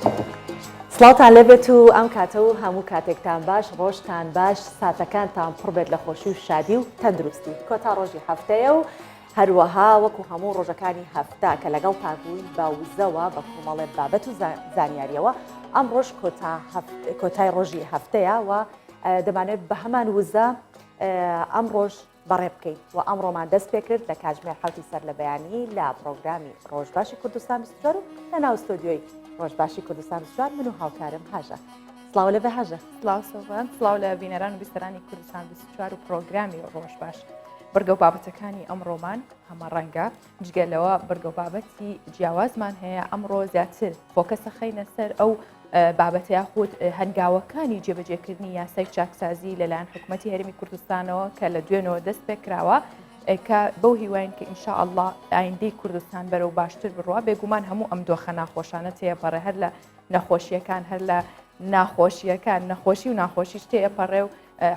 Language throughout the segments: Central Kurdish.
سڵاوتان لەبێت و ئەم کاتە و هەموو کاتێکتان باش، ڕۆژتان باش، ساتەکانتان پڕ بێت لە خۆشی و شادی و تەندروستی. کۆتا ڕۆژی هەفتەیە و هەروەها وەکو هەموو ڕۆژەکانی هەفتە کە لەگەڵتان بووین باوزەوە بە کۆمەڵێ بابەت و زانیاریەوە. ئەم ڕۆژ کۆتای ڕۆژی هەفتەیە و دەمانێت بە هەمان وزە ئەم ڕۆژ بەڕێ بکەین و ئەمڕۆمان دەست پێ کرد لە کاتژمێر حوتی سەر لە بەیانی لە پرۆگرامی ڕۆژباشی کوردستان 24 و لە ناو ستۆدیۆی ڕۆژباشی کوردستان 24 من و هاوکارم هاژە. سڵاو لەبێ هاژە. سڵاو سۆڤان، سڵاو لە بینەران و بیستەرانی کوردستان 24 و پرۆگرامی ڕۆژباش. بەرگە و بابەتەکانی ئەمڕۆمان هەمە ڕەنگە جگەلەوە بەرگە و بابەتی جیاوازمان هەیە. ئەمڕۆ زیاتر فۆکەسە خەینە سەر ئەو بابەتە یاخود هەنگاوەکانی جێبەجێکردنی یاسای چاکسازی لەلایەن حکوومەتی هەرێمی کوردستانەوە کە لە دوێنەوە دەست پێ کراوە کە بەو هیواین کە ئینشاءالله ئایندەی کوردستان بەرەو باشتر بڕوە. بێگومان هەموو ئەم دۆخە ناخۆشانە تێپەڕێ، هەر لە نەخۆشیەکان هەر لە ناخۆشیەکان نەخۆشی و ناخۆشیش تێپەڕێ و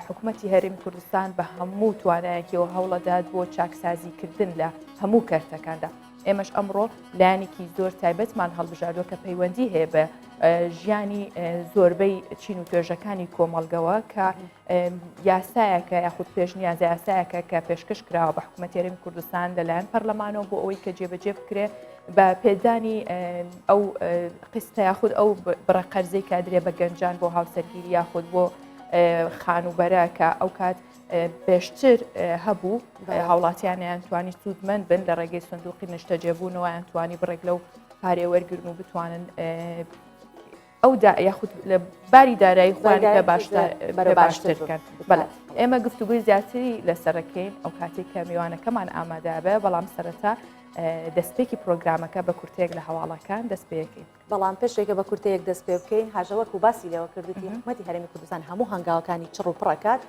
حکوومەتی هەرێمی کوردستان بە هەموو توانایەکیەوە هەوڵەدات بۆ چاکسازیکردن لە هەموو کەرتەکاندا. ئێمەش ئەمڕۆ لایەنێکی زۆر تایبەتمان هەڵبژاردووە کە پەیوەندی هەیە بە ژیانی زۆربەی چین و توێژەکانی کۆمەڵگەوە کە یاسایەکە یاخود پێشنیازە یاسایەکە کە پێشکەش کراوە بە حکوومەتی هەرێمی کوردستان لەلایەن پەرلەمانەوە بۆ ئەوەی کە جێبەجێ بکرێ بە پێدانی ئەو قستە یاخود ئەو بڕە قەرزەی کادرێ بە گەنجان بۆ هاوسەرگیری یاخود بۆ خانوبەرە کە ئەو کات پێشتر هەبوو هاوڵاتیانیان توانی سوودمەند بن لە ڕێگەی سندوقی نیشتەجێبوونەوە یان توانی بڕێک لەو پارێ وەرگرن و بتوانن ئەو یاخود لە باری دارایی خۆیان باشترکەن. بەڵێ ئێمە گفتوگوی زیاتری لەسەرەکەین ئەو کاتێک کە میوانەکەمان ئامادە بێ، بەڵام سەرەتا دەستپێکی پرۆگرامەکە بە کورتەیەک لە هەواڵەکان دەست پێەکەین. بەڵام پێشێکە بە کورتەیەک دەست پێ بکەین هاژەوەک و باسی لەوە کردوتی حکوومەتی هەرێمی کوردستان هەموو هەنگاوەکانی چڕ و پڕەکات.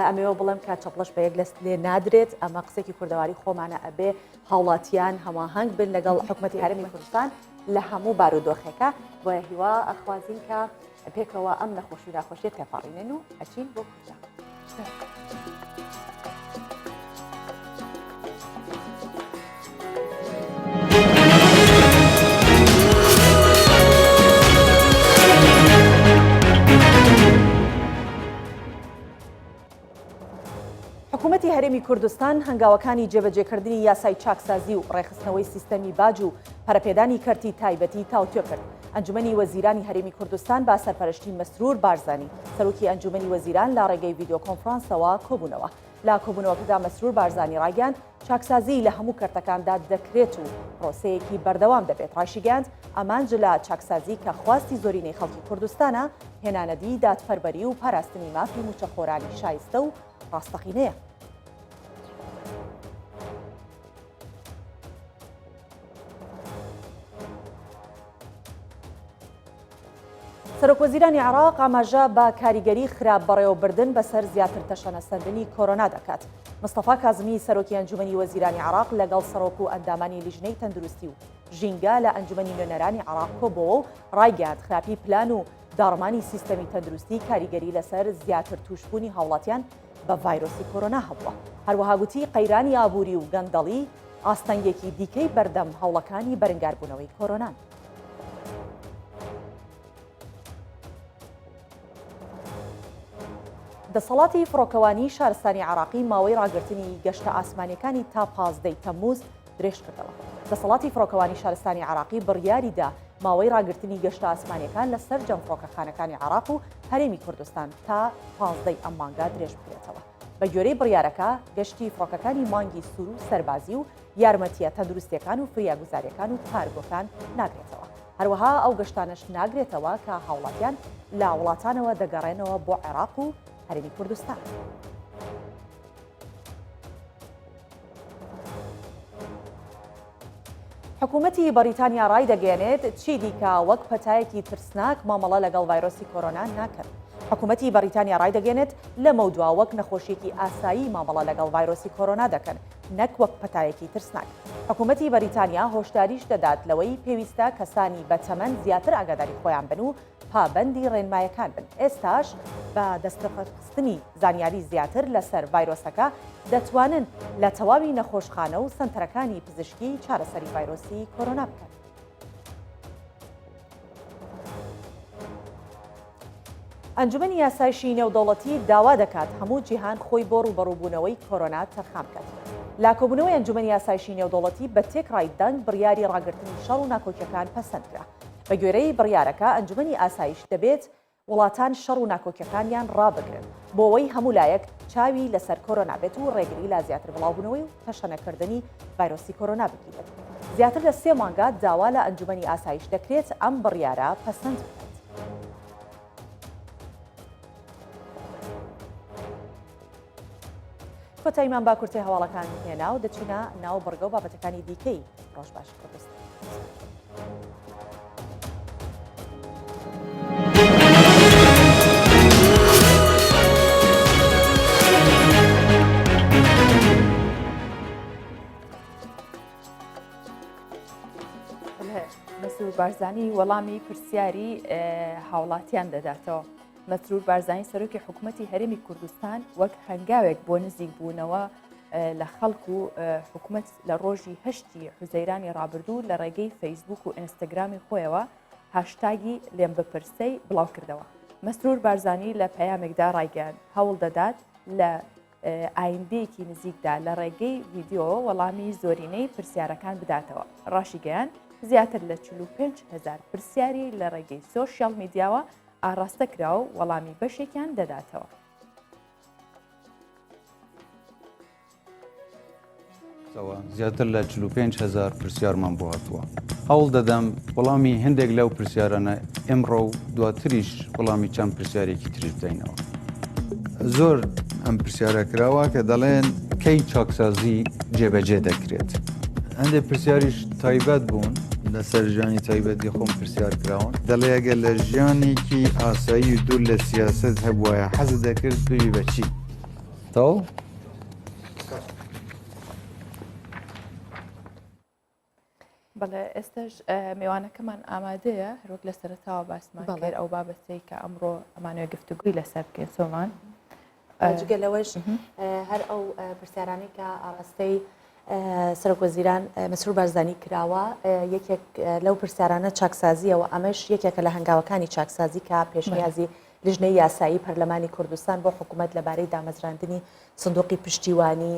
ئەمەوە بڵێم کات چەپڵەش بە یەک لێ نادرێت. ئەمە قسێکی کوردەواری خۆمانە ئەبێ هاوڵاتیان هەماهەنگ بن لەگەڵ حکوومەتی هەرێمی کوردستان لە هەموو بارودۆخێکە بۆ هیوا ئەخوازین کە پێکەوە ئەم نەخۆشی و ناخۆشیە تێپەڕینێن و ئەچین بۆ کوردستان. حکوومەتی هەرێمی کوردستان هەنگاوەکانی جێبەجێکردنی یاسای چاکسازی و ڕێخستنەوەی سیستەمی باج و پەرەپێدانی کەرتی تایبەتی تاوتوێ کرد. ئەنجومەنی وەزیرانی هەرێمی کوردستان با سەرپەرشتی مەسرور بارزانی سەرۆکی ئەنجومەنی وەزیران لە ڕێگەی ڤیدیۆ کۆنفرانسەوە کۆبوونەوە. لا کۆبوونەوەکەدا مەسرور بارزانی ڕاگەاند چاکسازی لە هەموو کەرتەکاندا دەکرێت و پرۆسەیەکی بەردەوام دەبێت. ڕاشیگەاند ئەمان جلا چاکسازی کە خواستی زۆرینەی خەڵکی کوردستانە هێنانەدی دادفەربەری و پاراستنی مافی موچەخۆرانی شایستە و ڕاستەقینەیە. سەرۆکوەزیرانی عێراق ئاماژە بە کاریگەری خراپ بەڕێوەبردن بەسەر زیاتر تەشەنەسەندنی کۆرۆنا دەکات. مستەفا کازمی سەرۆکی ئەنجومەنی وەزیرانی عێراق لەگەڵ سەرۆک و ئەندامانی لیژنەی تەندروستی و ژینگە لە ئەنجومەنی نوێنەرانی عێراق کۆبەوە و ڕایگەاند خراپی پلان و داڕمانی سیستەمی تەندروستی کاریگەری لەسەر زیاتر توشبوونی هاوڵاتیان بە ڤایرۆسی کۆرۆنا هەبووە. هەروەها گوتی قەیرانی ئابووری و گەندەڵی ئاستەنگێکی دیکەی بەردەم هەوڵەکانی بەرەنگاربوونەوەی کۆرۆنان. دەسەڵاتی فڕۆکەوانی شارستانی عێراقی ماوەی ڕاگررتنی گەشتە ئاسمانیەکانی تا 15 تەمموز درێژ کردەوە. دەسەڵاتی فڕۆکەوانی شارستانی عێراقی بڕیاریدا ماوەی ڕاگررتنی گەشتە ئاسمانیەکان لەسەر جەمفرۆکەخانەکانی عێراق و هەرێمی کوردستان تا 15 ئەم مانگا درێژ بکرێتەوە. بە گوێرەی بڕیارەکە گەشتی فڕۆکەکانی مانگی سوور و سەربازی و یارمەتیە تەندروستیەکان و فریاگوزاریەکان و کارگۆکان ناگرێتەوە. هەروەها ئەو گەشتانش ناگرێتەوە کە هاوڵاتیان لە وڵاتانەوە دەگەڕێنەوە بۆ عێراق و هەرێمی کوردستان. حکوومەتی بەریتانیا ڕای دەگەێنێت چی دیکە وەک پەتایەکی ترسناک مامەڵە لەگەڵ ڤایرۆسی کۆرۆنا ناکەن. حکوومەتی بەریتانیا ڕای دەگەێنێت لەمە دووە وەک نەخۆشیێکی ئاسایی مامەڵە لەگەڵ ڤایرۆسی کۆرۆنا دەکەن نەک وەک پەتایەکی ترسناک. حکوومەتی بەریتانیا هۆشداریش دەدات لەوەی پێویستە کەسانی بەتەمەن زیاتر ئاگاداری خۆیان بن و پابەندی ڕێنمایەکان بن. ئێستاش بە دەستخستنی زانیاری زیاتر لەسەر ڤایرۆسەکە دەتوانن لە تەواوی نەخۆشخانە و سنتەرەکانی پزیشکی چارەسەری ڤایرۆسی کۆرۆنا بکەن. ئەنجومەنی یاسایشی نێودەوڵەتی داوا دەکات هەموو جیهان خۆی بۆ ڕوبەڕووبوونەوەی کۆرۆنا تەرخام بکات. لاکۆبوونەوەی ئەنجومەنی یاسایشی نێودەوڵەتی بە تێکڕای دەنگ بڕیاری ڕاگررتنی شەڕ و ناکۆکیەکان پەسەندرا. بە گوێرەی بڕیارەکە ئەنجومەنی ئاسایش دەبێت وڵاتان شەڕ و ناکۆکیەکانیان ڕابگرن بۆەوەی هەموو لایەک چاوی لەسەر کۆرۆنا بێت و ڕێگری لا زیاتر بڵاوبوونەوەی و تەشەنەکردنی ڤایرۆسی کۆرۆنا بگیرێت. زیاتر لە 3 مانگە داوا لە ئەنجومەنی ئاسایش دەکرێت ئەم بڕیارە پەسەند بکات. کۆتاییمان با کورتەی هەواڵەکان هێنا و دەچینە ناو بەرگە و بابەتەکانی دیکەی ڕۆژ باش کوردستان. مەسرور بارزانی وەڵامی پرسیاری هاوڵاتیان دەداتەوە. مەسرور بارزانی سەرۆکی حکوومەتی هەرێمی کوردستان وەک هەنگاوێک بۆ نزیک بوونەوە لە خەڵک و حکوومەت لە ڕۆژی 8 حوزەیرانی ڕابردوو لە ڕێگەی فەیسبوک و ئینستاگرامی خۆیەوە هاشتاگی لێم بپرسەی بڵاو کردەوە. مەسرور بارزانی لە پەیامێکدا ڕایگەیاند هەوڵ دەدات لە ئایندەیەکی نزیکدا لە ڕێگەی ڤیدیۆ وەڵامی زۆرینەی پرسیارەکان بداتەوە. ڕاشی گەیان زیاتر لە 45,000 پرسیاری لە ڕێگەی سۆشیال میدیاوە ئاڕاستە کراوە و وەڵامی بەشێکیان دەداتەوە. زیاتر لە 45,000 پرسیارمان بۆ هاتووە. هەوڵ دەدەم وەڵامی هەندێک لەو پرسیارانە ئێمڕۆ و دواتریش وەڵامی چەند پرسیارێکی تریش بدەینەوە. زۆر ئەم پرسیارە کراوە کە دەڵێن کەی چاکسازی جێبەجێ دەکرێت. هەندێک پرسیاریش تایبەت بوون لەسەر ژیانی تایبەتی خۆم پرسیار کراون. دەڵێ ئەگەر لە ژیانێکی ئاسایی و دوور لە سیاسەت هەبووایە حەز دەکرد بووی بەچی؟ تەواو؟ بەڵێ ئێستاش میوانەکەمان ئامادەیە هەروەک لە سەرەتاوە باسمان کرد ئەو بابەتەی کە ئەمڕۆ ئەمانوێ گفتوگوی لەسەر بکەین سۆمان. جگە لەوەش هەر ئەو پرسیارانی کە ئاڕاستەی سەرۆکوەزیران مەسرور بارزانی کراوە یەکێک لەو پرسیارانە چاکسازیەوە ئەمەش یەکێکە لە هەنگاوەکانی چاکسازی کە پێشنیازی لیژنەی یاسایی پەرلەمانی کوردستان بۆ حکوومەت لەبارەی دامەزراندنی سندوقی پشتیوانی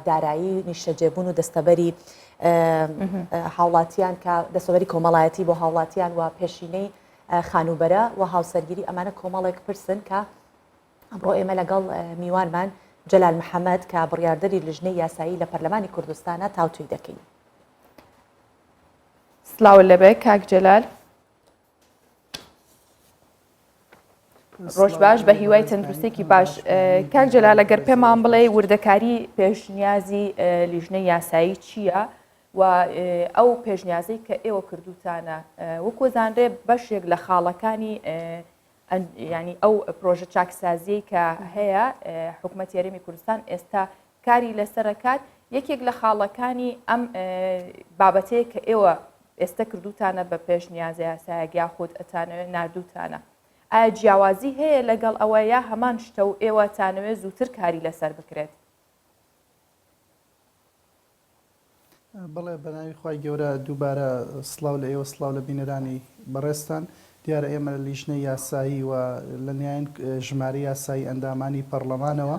دارایی نیشتەجێبوون و دەستەبەری هاوڵاتیان کە دەستەبەری کۆمەڵایەتی بۆ هاوڵاتیان و پێشینەی خانوبەرە و هاوسەرگیری ئەمانە کۆمەڵێک پرسن کە ئەمڕۆ ئێمە لەگەڵ میوانمان جەلال محەممەد کە بڕیاردەری لیژنەی یاسایی لە پەرلەمانی کوردستانە تاوتوی دەکەین. سلااو لەبێ کاک جەلال. ڕۆژ باش بە هیوای تەندروستێکی باش. کاک جەلال ئەگەر پێمان بڵێ وردەکاری پێشنیازی لیژنەی یاسایی چییە و ئەو پێشنیازەی کە ئێوە کردوتانە وەکو زانرێ بەشێک لە خاڵەکانی ینی ئەو پرۆژە چاکسازیی کە هەیە حکوومەتی هەرێمی کوردستان ئێستا کاری لەسەرەکات یەکێک لە خاڵەکانی ئەم بابەتەیە کە ئێوە ئێستا کردوتانە بە پێشنیازە یاسایەک یاخود ئەتانەوێت نردووتانە. ئایا جیاوازی هەیە لەگەڵ ئەوە یا هەمان شتە و ئێوە تانەوێت زووتر کاری لەسەر بکرێت؟ بەڵێ بەناوی خی گەورە دووبارە سلااو لە ئێوە سلااو لە بینەرانی بەڕێستان. دیارە ئێمە لە لیژنەی یاسایی و لە نایەن ژمارە یاسایی ئەندامانی پەرلەمانەوە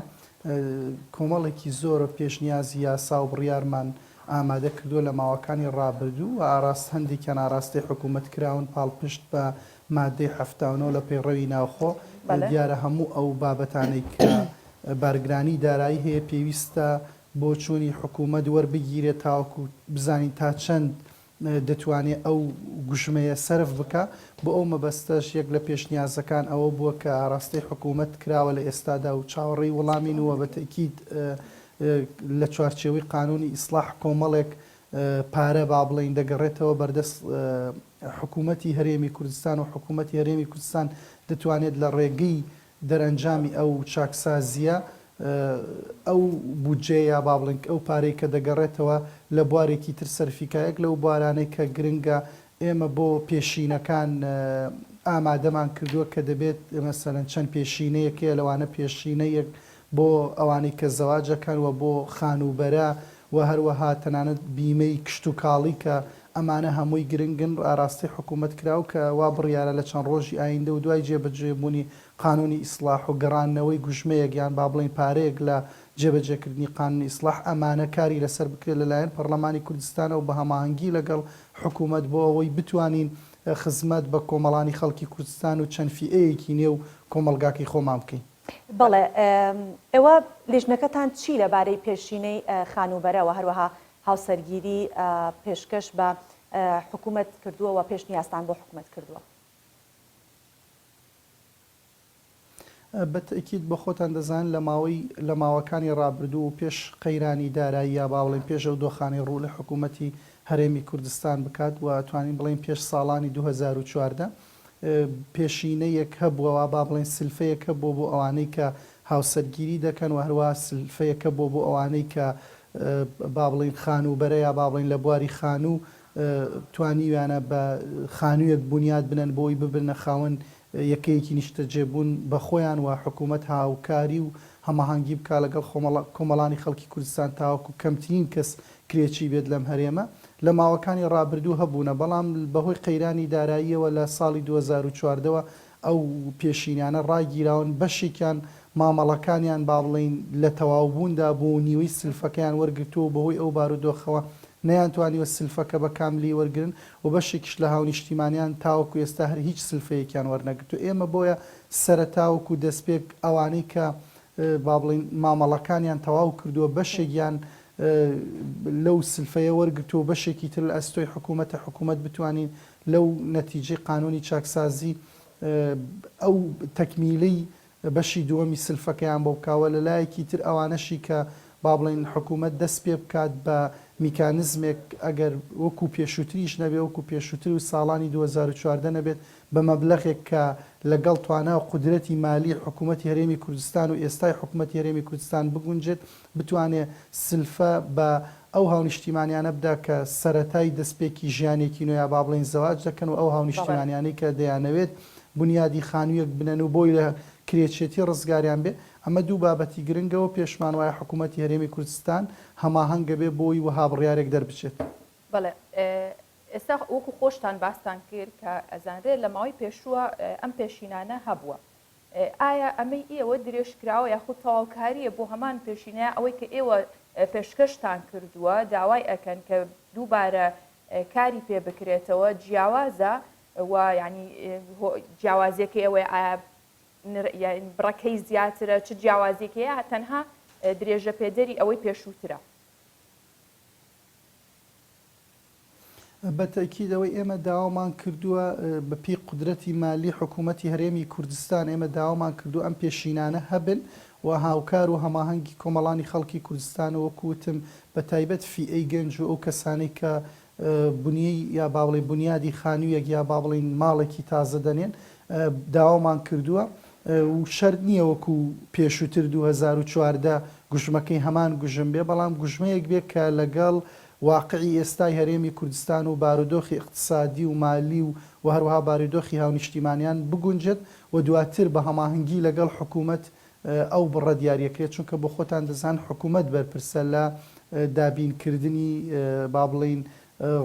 کۆمەڵێکی زۆر پێشنیازی یاسا و بڕیارمان ئامادە کردووە لە ماوەکانی ڕابردوو و ئاراست هەندێکیان ئاراستی حکوومەت کراون پاڵپشت بە مادەی هەفتاونەوە لە پەیڕەوی ناوخۆ. دیارە هەموو ئەو بابەتانەی کە بارگرانی دارایی هەیە پێویستە بۆ چوونی حکوومەت وەربگیرێت تاوەکو بزانین تا چەند دەتوانێت ئەو گوژمەیە سرف بکە. بۆ ئەو مەبەستەش یەک لە پێشنیازەکان ئەوە بووە کە ئاڕاستی حکوومەت کراوە لە ئێستادا و چاوەڕێی وەڵامینەوە بە تەکید لە چوارچێوەی قانونی ئیسلاح کۆمەڵێک پارە با بڵین دەگەڕێتەوە بەردەست حکوومەتی هەرێمی کوردستان و حکوومەتی هەرێمی کوردستان دەتوانێت لە ڕێگەی دەرەنجامی ئەو چاکسازیە ئەو بودجەیە با بڵین ئەو پارەی کە دەگەڕێتەوە لە بوارێکی تر سەرفیکایەک لەو بارانەی کە گرنگە ئێمە بۆ پێشینەکان ئامادەمان کردووە کە دەبێت مەسەرەن چەند پێشینەیەکەیە لەوانە پێشینەیەک بۆ ئەوانەی کە زەواجەکان و بۆ خانوبەرە و هەروەها تەنانەت بیمەی کشت و کاڵی کە ئەمانە هەمووی گرنگن ئاراستی حکوومەت کراو کە وا بڕیارە لە چەند ڕۆژی ئایندە و دوای جێبەجێبوونی قانونی ئیسلاح و گەڕانەوەی گوژمەیەک یان با بڵین پارەیەک لە جێبەجێکردنی قانونی ئیسلاح ئەمانە کاری لەسەر بکرێت لەلایەن پەرلەمانی کوردستانەوە بە هەماهەنگی لەگەڵ حکوومەت بۆ ئەوەی بتوانین خزمەت بە کۆمەڵانی خەڵکی کوردستان و چەند فئەیەکی نێو کۆمەلگاکەی خۆمان بکەین. بەڵێ ئێوە لیژنەکەتان چی لەبارەی پێشینەی خانوبەرەوە هەروەها هاوسەرگیری پێشکەش بە حکوومەت کردووە و پێشنیازتان بۆ حکوومەت کردووە؟ بەتەکید بە خۆتان دەزان لە ماوەکانی ڕابردوو و پێش قەیرانی دارایی یا باڵێن پێش ئەو دۆخانی ڕوو لە حکوومەتی هەرێمی کوردستان بکات و توانین بڵێن پێش ساڵانی 2014 پێشینەیەک هەبووەوە با بڵێن سلفەیەک هەبوو بۆ ئەوانەی کە هاوسەرگیری دەکەن و هەروە سلفەیەکە بۆ ئەوانەی کە با بڵین خانوبەرە یا با بڵین لە بواری خانوو توانیویانە بە خانوویەک بنیاد بنەن بۆی ببنە خاوەن یەکەیەکی نیشتە جێبوون بە خۆیان و حکوومەت هاوکاری و هەماهەنگی بکا لەگەڵ کۆمەڵانی خەڵکی کوردستان تاوەکو کەمترین کەس کرێکی بێت لەم هەرێمە لە ماوەکانی ڕابردوو هەبوونە بەڵام بەهۆی قەیرانی داراییەوە لە ساڵی 2014ەوە ئەو پێشینیانە ڕاگیراون بەشێکیان مامەڵەکانیان با بڵین لە تەواوبووندا بۆ نیوەی سلفەکەیان وەرگرتووە بەهۆی ئەو بارودۆخەوە نەیانتوانیوە سلفەکە بە کاملی وەرگرن و بەشێکیش لە هاونیشتیمانیان تاوەکو ئێستا هەر هیچ سلفەیەکیان وەرنەگرتو ئێمە بۆیە سەرەتاوەکو دەستپێک ئەوانەی کە با بڵین مامەڵەکانیان تەواو کردووە بەشێکیان لەو سلفەیە وەرگرتووە بەشێکی تر لە ئەستۆی حکوومەت بتوانین لەو نەتیجەی قانونی چاکسازی ئەو تەکمیلەی بەشی دووەمی سلفەکەیان بۆ بکاوە لە لایەکی تر ئەوانەشی کە با بڵین حکوومەت دەست پێ بکات بە میکانزمێک ئەگەر وەکو پێشووتریش نەبێ وەکو پێشووتر و ساڵانی 2014 نەبێت بە مەبلەغێک کە لەگەڵ توانە و قودرەتی مالی حکوومەتی هەرێمی کوردستان و ئێستای حکوومەتی هەرێمی کوردستان بگونجێت بتوانێت سلفە بە ئەو هاونیشتیمانیانە بدا کە سەرەتای دەستپێکی ژیانێکی نوێ با بڵین زەواج دەکەن و ئەو هاونیشتیمانیانەی کە دەیانەوێت بنیادی خانوویەک بنەن و بۆی لە کرێچێتی ڕزگاریان بێ ئەمە دوو بابەتی گرنگەوە پێشمان وایە حکوومەتی هەرێمی کوردستان هەماهەنگە بێ بۆی وها بڕیارێک دەربچێت. بەڵێ ئێستا وەکو خۆشتان باستان کرد کە ئەزانرێت لە ماوەی پێشووە ئەم پێشینانە هەبووە. ئایا ئەمەی ئێوە درێژکراوە یاخود تەواوکاریە بۆ هەمان پێشینەیە ئەوەی کە ئێوە پێشکەشتان کردووە داوای ئەکەن کە دووبارە کاری پێ بکرێتەوە جیاوازە و ینی جیاوازیەکە ئێوە ئایا بڕەکەی زیاترە چ جیاوازیەکەیە تەنها درێژە پێدەری ئەوەی پێشووترە؟ بەتەکیدەوەی ئێمە داوامان کردووە بەپی قودرەتی مالی حکوومەتی هەرێمی کوردستان ئێمە داوامان کردو ئەم پێشینانە هەبن و هاوکار و هەماهەنگی کۆمەڵانی خەڵکی کوردستان وەکوتم بە تایبەت فئەی گەنج و ئەو کەسانی کە بنیەی یا باڵێ بنیادی خانوویەک یا با بڵین ماڵێکی تازە دەنێن داوامان کردووە و شەرت نییە وەکو پێشووتر 2014 گوژمەکەی هەمان گوژم بێ بەڵام گوژمەیەک بێت کە لەگەڵ واقعی ئێستای هەرێمی کوردستان و بارودۆخی اقتصادی و مالی و هەروەها بارودۆخی هاونیشتیمانیان بگونجێت و دواتر بە هەماهەنگی لەگەڵ حکوومەت ئەو بڕە دیارەکرێت چونکە بۆ خۆتان دەزان حکوومەت بەرپرسە لە دابینکردنی با بڵین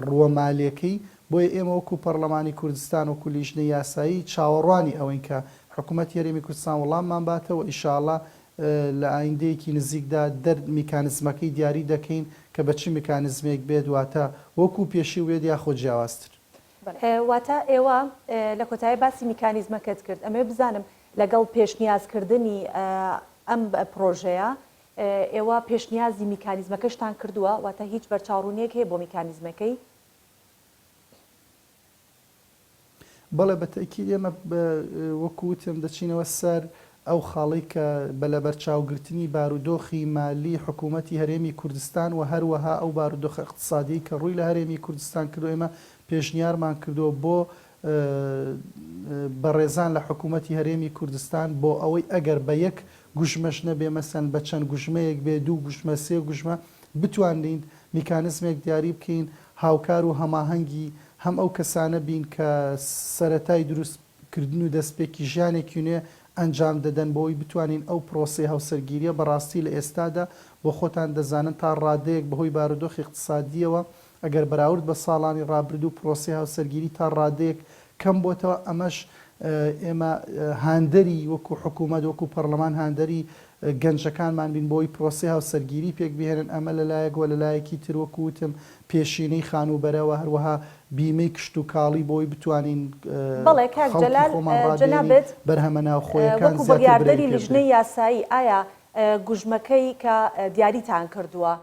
ڕووەمالیەکەی بۆیە ئێمە وەکو پەرلەمانی کوردستان و کولیژنەی یاسایی چاوەڕوانی ئەوەین کە حکوومەتی هەرێمی کوردستان وەڵاممان باتەوە ئیشاڵڵا لە ئایندەیەکی نزیکدا میکانزمەکەی دیاری دەکەین کە بە چ میکانزمێک بێت واتە وەکو پێشی وێت یاخۆ جیاوازتر. واتە ئێوە لە کۆتایی باسی میکانیزمەکەت کرد ئەمێ بزانم لەگەڵ پێشنیازکردنی ئەم پرۆژەیە ئێوە پێشنیازی میکانیزمەکەشتان کردووە واتە هیچ بەرچاوڕوونیەک هەیە بۆ میکانیزمەکەی؟ بەڵێ بەتەکید ئێمە وەکوتم دەچینەوە سەر ئەو خاڵی کە بە لە بەرچاوگرتنی بارودۆخی مالی حکوومەتی هەرێمی کوردستان و هەروەها ئەو بارودۆخ اقتصادی کە ڕووی لە هەرێمی کوردستان کردو ئێمە پێشنیارمان کردو بۆ بەڕێزان لە حکوومەتی هەرێمی کوردستان بۆ ئەوەی ئەگەر بە یەک گوژمەش نەبێ مەسەن بە چەند گوژمەیەک بێ دوو گوژمە سێ گوژمە بتوانین میکانزمێک دیاری بکەین هاوکار و هەماهەنگی هەم ئەو کەسانە بین کە سەرەتای دروستکردن و دەستپێکی ژیانێکی نوێ ئەنجام دەدەن بۆی بتوانین ئەو پرۆسی هاوسەرگیریە بەڕاستی لە ئێستادا بۆ خۆتان دەزانن تا ڕادەیەک بەهۆی بارودۆخی اقتصادیەوە ئەگەر بەراورد بە ساڵانی ڕابردوو پرۆسی هاوسەرگیری تا ڕادەیەک کەم بۆتەوە ئەمەش ئێمە هاندەری وەکو حکوومەت وەکو پەرلەمان هاندەری گەنجەکانمان بین بۆی پرۆسی هاوسەرگیری پێک بهێنن ئەمە لەلایەک وە لەلایەکی تر وەکوتم پێشینەی خانوبەرەوە هەروەها بیمەی کشت و کاڵی بۆی بتوانین بەڵێ کاک جەلال جەنابێت بەرهەمە ناوخۆیەکان وەکو بڕیاردەری لیژنەی یاسایی ئایا گوژمەکەی کە دیاریتان کردووە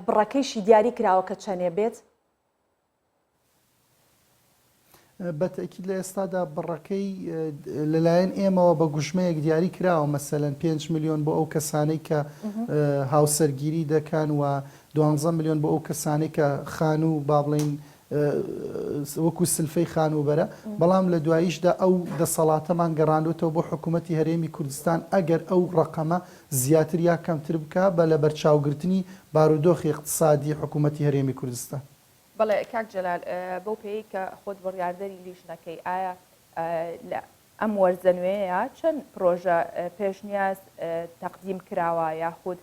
بڕەکەیشی دیاری کراوە کە چەنێ بێت؟ بەتەکیید لە ئێستادا بڕەکەی لەلایەن ئێمەوە بە گوژمەیەک دیاری کراوە مەسەلەن 5 میلیۆن بۆ ئەو کەسانەی کە هاوسەرگیری دەکەن و 12 میلیۆن بۆ ئەو کەسانەی کە خان و با بڵێن وەکو سلفەی خانوبەرە بەڵام لە دواییشدا ئەو دەسەڵاتەمان گەڕاندوتەوە بۆ حکوومەتی هەرێمی کوردستان ئەگەر ئەو ڕقەمە زیاتر یا کەمتر بکە بە لە بەرچاوگرتنی بارودۆخی اقتصادی حکوومەتی هەرێمی کوردستان. بەڵێ کاک جەلال بەو پێی کە خۆت بڕیاردەری لیژنەکەی ئایا لە ئەم وەرزە نوێیە چەند پرۆژە پێشنیاز تەقدیم کراوە یاخود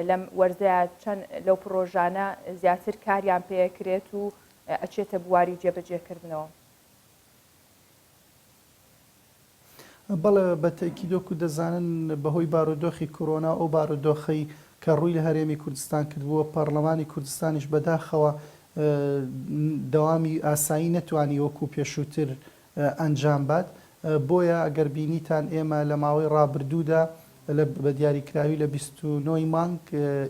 لەم وەرزەیە چەند لەو پرۆژانە زیاتر کاریان پێکرێت و ئەچێتە بواری جێبەجێکردنەوە؟ بەڵێ بەتەکیدۆکو دەزانن بەهۆی بارودۆخی کۆرۆنا ئەو بارودۆخەی کە ڕووی لە هەرێمی کوردستان کردبووە پەرلەمانی کوردستانیش بەداخەوە دەوامی ئاسایی نەتوانی وەکو پێشووتر ئەنجام بات بۆیە ئەگەر بینیتان ئێمە لە ماوەی ڕابردوودا بە دیاریکراوی لە 29 مانگ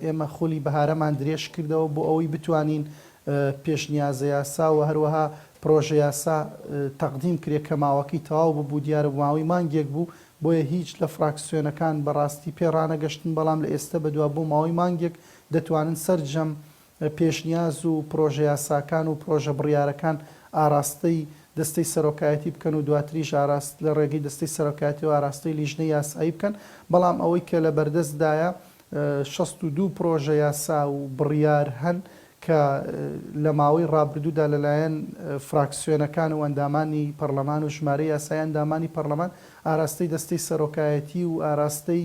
ئێمە خۆلی بەهارەمان درێژ کردەوە بۆ ئەوەی بتوانین پێشنیازە یاسا و هەروەها پرۆژە یاسا تەقدیم کرێ کە ماوەکەی تەواو ببوو دیارە ماوەی مانگێک بوو بۆیە هیچ لە فراکسیۆنەکان بەڕاستی پێڕانەگەشتن بەڵام لە ئێستا بەدوا بوو ماوەی مانگێک دەتوانن سەرجەم پێشنیاز و پرۆژە یاساکان و پرۆژە بڕیارەکان ئاراستەی دەستەی سەرۆکایەتی بکەن و دواتریش ئاراست لە ڕێگەی دەستەی سەرۆکایەتی و ئاراستەی لیژنەی یاسایی بکەن بەڵام ئەوەی کە لە بەردەستدایە 62 پرۆژە یاسا و بڕیار هەن کە لە ماوەی ڕابردوودا لەلایەن فراکسیۆنەکان و ئەندامانی پەرلەمان و ژمارەی یاسای ئەندامانی پەرلەمان ئاراستەی دەستەی سەرۆکایەتی و ئاراستەی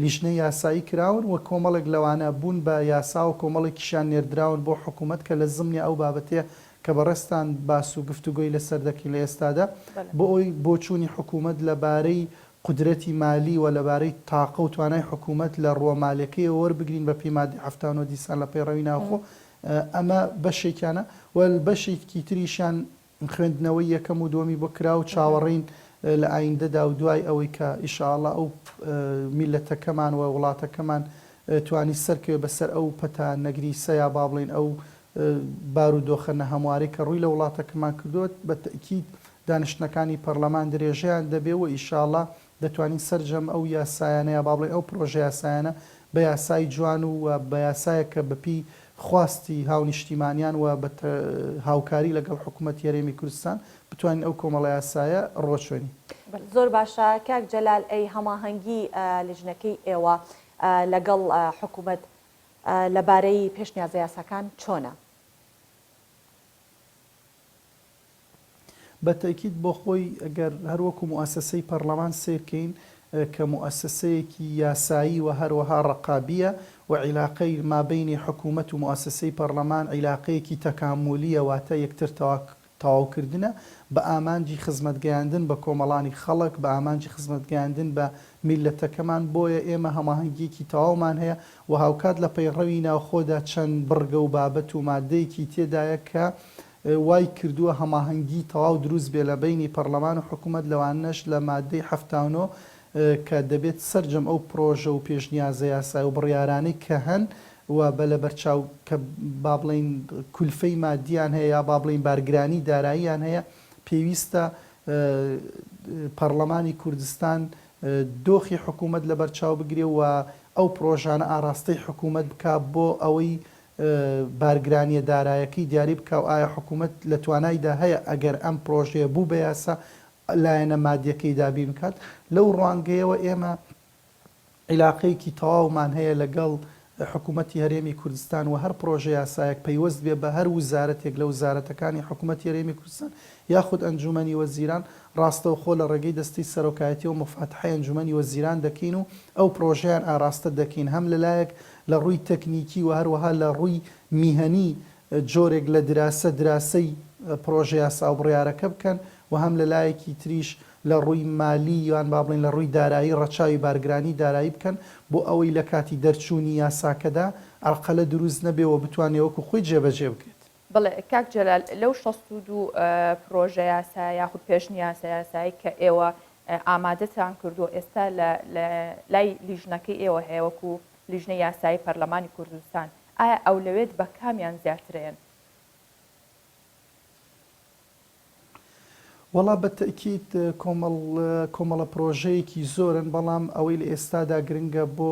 لیژنەی یاسایی کراون و کۆمەڵێک لەوانە بوون بە یاسا و کۆمەڵێکیشان نێردراون بۆ حکوومەت کە لە زمنی ئەو بابەتەیە کە بەڕێستان باس و گفتوگۆی لەسەر دەکەین لە ئێستادا بۆ ئەوی بۆچوونی حکوومەت لەبارەی قدرەتی مالی و لەبارەی تاقە و توانای حکوومەت لە ڕۆمالەکەی وەربگرین بە پێیمادی هەفتانەوە دیسان لە پەیڕەوی ناوخۆ ئەمە بەشێکیانە و بەشێکی تریشان خوێندنەوەی یەکەم و دۆمی بۆ کرا و چاوەڕین لە ئایندەدا و دوای ئەوەی کە ئیشاءالله ئەو میلەتەکەمان و وڵاتەکەمان توانی سەرکەوێ بەسەر ئەو پەتە نەگریسە یا با بڵێن ئەو بارودۆخە نەهەموارەی کە ڕووی لە وڵاتەکەمان کردوت بە تەکید دانیشتنەکانی پەرلەمان درێژەیان دەبێ و ئیشاءالله دەتوانین سەرجەم ئەو یاسایانە یا با بڵێن ئەو پرۆژە یاسایانە بە یاسای جوان و بە یاسایە کە بەپی خواستی هاونیشتیمانیان و بە هاوکاری لەگەڵ حکوومەتی هەرێمی کوردستان بتوانین ئەو کۆمەڵە یاسایە ڕۆچۆنی. زۆر باشە کاک جەلال ئەی هەماهەنگی لیژنەکەی ئێوە لەگەڵ حکوومەت لەبارەی پێشنیازە یاساکان چۆنە؟ بەتەکید بۆ خۆی ئەگەر هەروەکو موئەسسەی پەرلەمان سیرکەین کە موئەسسەیەکی یاسایی و هەروەها ڕقابیە و عیلاقەی مابینی حکوومەت و موئەسسەی پەرلەمان عیلاقەیەکی تەکامولیە واتە یەکتر تەواوکردنە بە ئامانجی خزمەتگەیاندن بە کۆمەڵانی خەڵک بە ئامانجی خزمەتگەیاندن بە میلەتەکەمان بۆیە ئێمە هەماهەنگیەکی تەواومان هەیە و هاوکات لە پەیڕەوی ناوخۆدا چەند بڕگە و بابەت و مادەیەکی تێدایە کە وای کردووە هەماهەنگی تەواو دروست بێ لە بینی پەرلەمان و حکوومەت لەوانەش لە مادەی هەفتانۆ کە دەبێت سەرجەم ئەو پرۆژە و پێشنیازە یاسای و بڕیارانەی کە هەن و بە لە بەرچاو کە با بڵێن کولفەی مادیان هەیە یا با بڵێن بارگرانی داراییان هەیە پێویستە پەرلەمانی کوردستان دۆخی حکوومەت لە بەرچاو بگرێ و ئەو پرۆژانە ئاراستەی حکوومەت بکە بۆ ئەوەی بارگرانیە دارایەکەی دیاری بکە و ئایا حکوومەت لە توانایدا هەیە ئەگەر ئەم پرۆژەیە بوو بە یاسا لایەنە مادیەکەی دابین بکات لەو ڕوانگەیەوە ئێمە عیلاقەیەکی تەواومان هەیە لەگەڵ حکوومەتی هەرێمی کوردستان و هەر پرۆژە یاسایەک پەیوەست بێ بە هەر وزارەتێک لە وزارەتەکانی حکوومەتی هەرێمی کوردستان یاخود ئەنجومەنی وەزیران ڕاستەوخۆ لە ڕێگەی دەستی سەرۆکایەتی و مفاتحەی ئەنجومەنی وەزیران دەکەین و ئەو پرۆژەیان ئاراستە دەکەین هەم لەلایەک لە ڕووی تەکنیکی و هەروەها لە ڕووی میهەنی جۆرێک لە دراسەی پرۆژه یاسا و بڕیارەکە بکەن و هەم لە لایەکی تریش لە ڕووی مالی یان با بڵین لە ڕووی دارایی ڕەچاوی بارگرانی دارایی بکەن بۆ ئەوەی لە کاتی دەرچوونی یاساکەدا ئەرقەلە دروست نەبێەوە بتوانێت وەکو خۆی جێبەجێ بکرێت. بڵێ کاک جەلال لەو 62 پرۆژە یاسا یاخود پێشنی یاسایی کە ئێوە ئامادەتان کردو ئێستا لای لیژنەکەی ئێوە هەیە وەکو لیژنەی یاسایی پەرلەمانی کوردستان، ئایا ئەولەوێت بە کامیان زیاترێن؟ وەڵا بەتەکیت کۆمەڵە پرۆژەیەکی زۆرن، بەڵام ئەوەی لە ئێستادا گرنگە بۆ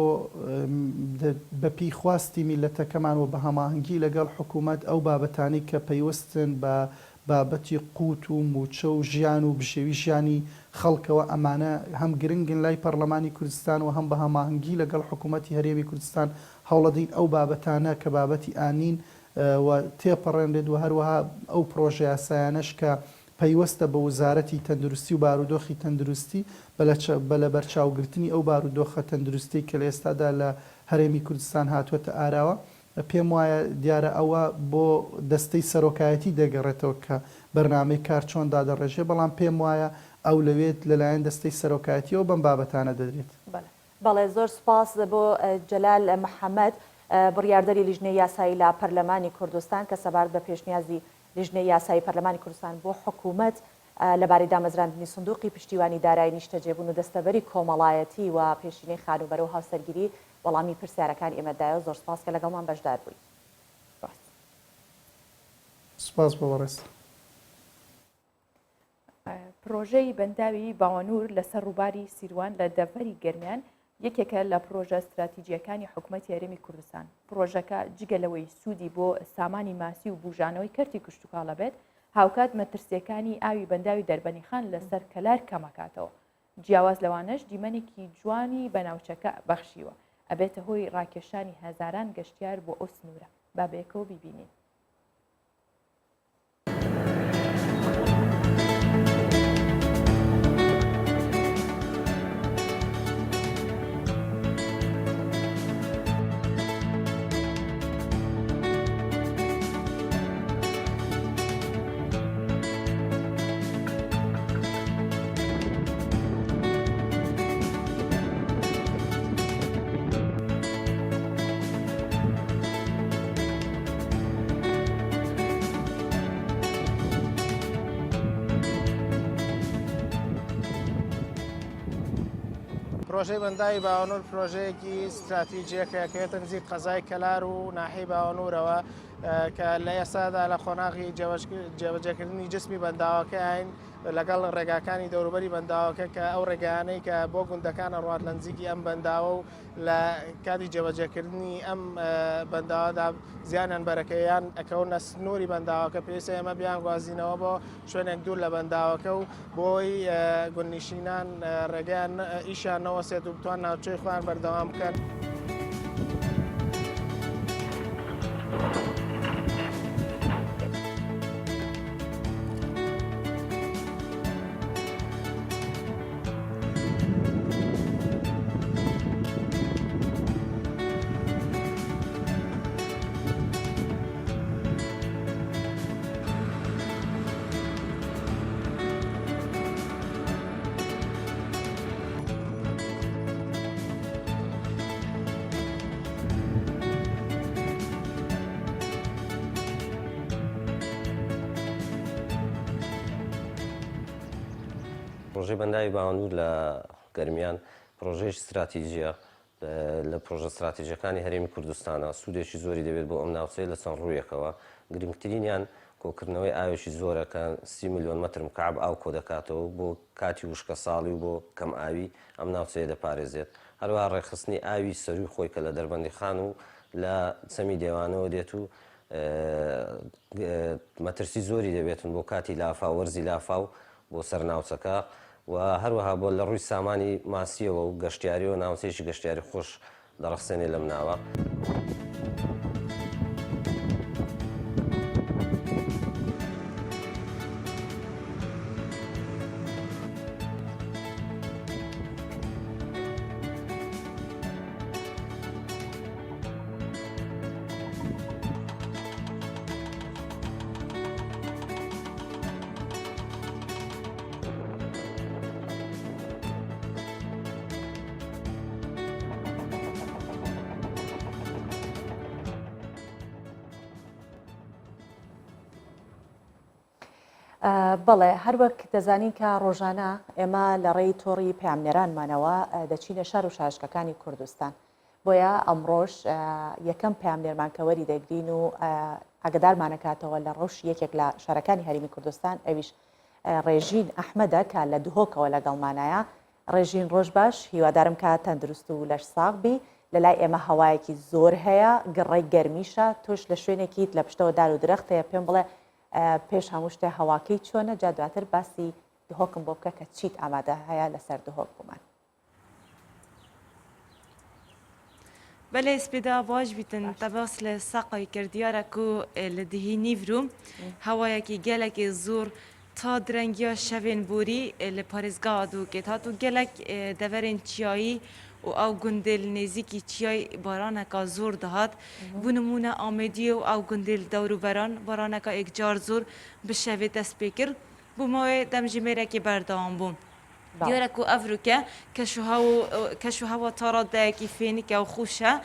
بەپی خواستی میلەتەکەمان و بە هەماهەنگی لەگەڵ حکوومەت ئەو بابەتانی کە پەیوەستن بە بابەتی قوت و موچە و ژیان و بشێوی ژیانی خەڵکەوە ئەمانە هەم گرنگن لای پەرلەمانی کوردستان و هەم بە هەماهەنگی لەگەڵ حکوومەتی هەرێمی کوردستان هەوڵەدەین ئەو بابەتانە کە بابەتی ئانین و تێپەڕێنرێت و هەروەها ئەو پرۆژە یاسایانەش کە پەیوەستە بە وزارەتی تەندروستی و بارودۆخی تەندروستی بە لە بەرچاوگرتنی ئەو بارودۆخە تەندروستی کە لە ئێستادا لە هەرێمی کوردستان هاتووەتە ئاراوە، پێم وایە دیارە ئەوە بۆ دەستەی سەرۆکایەتی دەگەڕێتەوە کە بەرنامەی کار چۆن دادەڕێژێ، بەڵام پێم وایە ئەو لەوێت لەلایەن دەستەی سەرۆکایەتیەوە بەم بابەتانە دەدرێت. بەڵێ زۆر سپاس بۆ جەلال محەممەد بڕیاردەری لیژنەی یاسایی لە پەرلەمانی کوردستان کە سەبارەت بە پێشنیازی لیژنەی یاسایی پەرلەمانی کوردستان بۆ حکوومەت لەبارەی دامەزراندنی سندوقی پشتیوانی دارایی نیشتەجێبوون و دەستەبەری کۆمەڵایەتی و پێشینەی خانوبەرە و هاوسەرگیری وەڵامی پرسیارەکان ئێمەدایە. زۆر سپاس کە لەگەڵمان بەشدار بووی. سپاس بۆ بەڕێست. پرۆژەی بەنداوی باوەنور لەسەر ڕووباری سیروان لە دەڤەری گەرمیان یەکێکە لە پرۆژە استراتیجیەکانی حکوومەتی هەرێمی کوردستان. پرۆژەکە جگەلەوەی سوودی بۆ سامانی ماسی و بوژانەوەی کەرتی کشتتوکاڵە بێت، هاوکات مەترسیەکانی ئاوی بەنداوی دەربەنیخان لەسەر کەلار کەمەکاتەوە. جیاواز لەوانەش دیمەنێکی جوانی بەناوچەکە بەخشیوە، ئەبێتە هۆی ڕاکێشانی هەزاران گەشتیار بۆ ئەو سنوورە. بابێکەوە بیبینین. پرۆژەی بەنداوی باوەنور پرۆژەیەکی استراتیجیەکە کەوێتە نزیک قەزای کەلار و ناحی باوەنورەوە کە لە ئێستادا لە خۆناغی جێبەجێکردنی جسمی بەنداوەکە هاین لەگەڵ ڕێگاکانی دەوروبەری بەنداوەکە کە ئەو ڕێگانەی کە بۆ گوندەکان ئەڕوات لە نزیکی ئەم بەنداوە و لە کاتی جێبەجێکردنی ئەم بەنداوەدا زیانیان بەرەکەیان ئەکەونە سنووری بەنداوەکە پێویستە ئێمە بیان گوازینەوە بۆ شوێنێک دوور لە بەنداوەکە و بۆی گوندنشینان ڕێگەیان ئیشان نەوەسێت و بتوان ناوچەی خۆیان بەردەوام بکەن. پرۆژەی بەنداوی باوەنور لە گەرمیان پرۆژەیەکی استراتیجیە لە پرۆژە استراتیجیەکانی هەرێمی کوردستانە، سوودێکی زۆری دەبێت بۆ ئەم ناوچەی لە چەند ڕوویەکەوە. گرنگترینیان کۆکردنەوەی ئاوێکی زۆرەکە 30 میلیۆن مەتر مکعب ئاو کۆ دەکاتەوە بۆ کاتی وشکە ساڵی و بۆ کەم ئاوی ئەم ناوچەیە دەپارێزێت. هەروەها ڕێخستنی ئاوی سەروی خۆی کە لە دەربەندیخان و لە چەمی دێوانەوە دێت و مەترسی زۆری دەبێتن بۆ کاتی لافا وەرزی لافا و بۆ سەر ناوچەکە و هەروەها بۆ لە ڕووی سامانی ماسیەوە و گەشتیاریەوە ناوچەیەکی گەشتیاری خۆش دەڕەخسێنێ لەم ناوە. بەڵێ هەروەک دەزانین کە ڕۆژانە ئێمە لە ڕێی تۆڕی پامنێرانمانەوە دەچینە شار و شارشکەکانی کوردستان بۆیە ئەمڕۆژ یەکەم پامنێرمانکەوەری دەگرین و ئاگدارمانەکاتەوە لە ڕۆژ یەکێک لە شارەکانی هەرێمی کوردستان ئەویش ڕێژین ئەحمەدە کە لە دهۆکەوە لەگەڵمانایە. ڕێژین ڕۆژ باش، هیوادارم کە تەندروست و لەش ساغ بی. لە لای ئێمە هەوایەکی زۆر هەیە، گڕێی گەرمیشە، تۆش لە شوێنێکیت لە پشتەوە دار و درەختەیە پێم بڵێ پێش هەموو شتێ هەواکەی چۆنە، جا دواتر باسی دهۆکم بۆ بکە کە چیت ئامادە هەیە لەسەر دهۆک بمان. بله سپیدا باش بیتن تباس لساقای کردیاره کو لدهی نیورم هوایی که گله که زور تا درنگیا شوین بوری لپارزگاه دو که تا تو گلک دورین چیایی و او گندل نزیکی چیای بارانکا زور دهات بونمونه آمدی و او گندل دورو بارانکا یک جار زور بشوی دست بکر بو مای دمجمره که بردام بوم دیاره کو افریقا کشوها و تاراده کی فینی که خوشه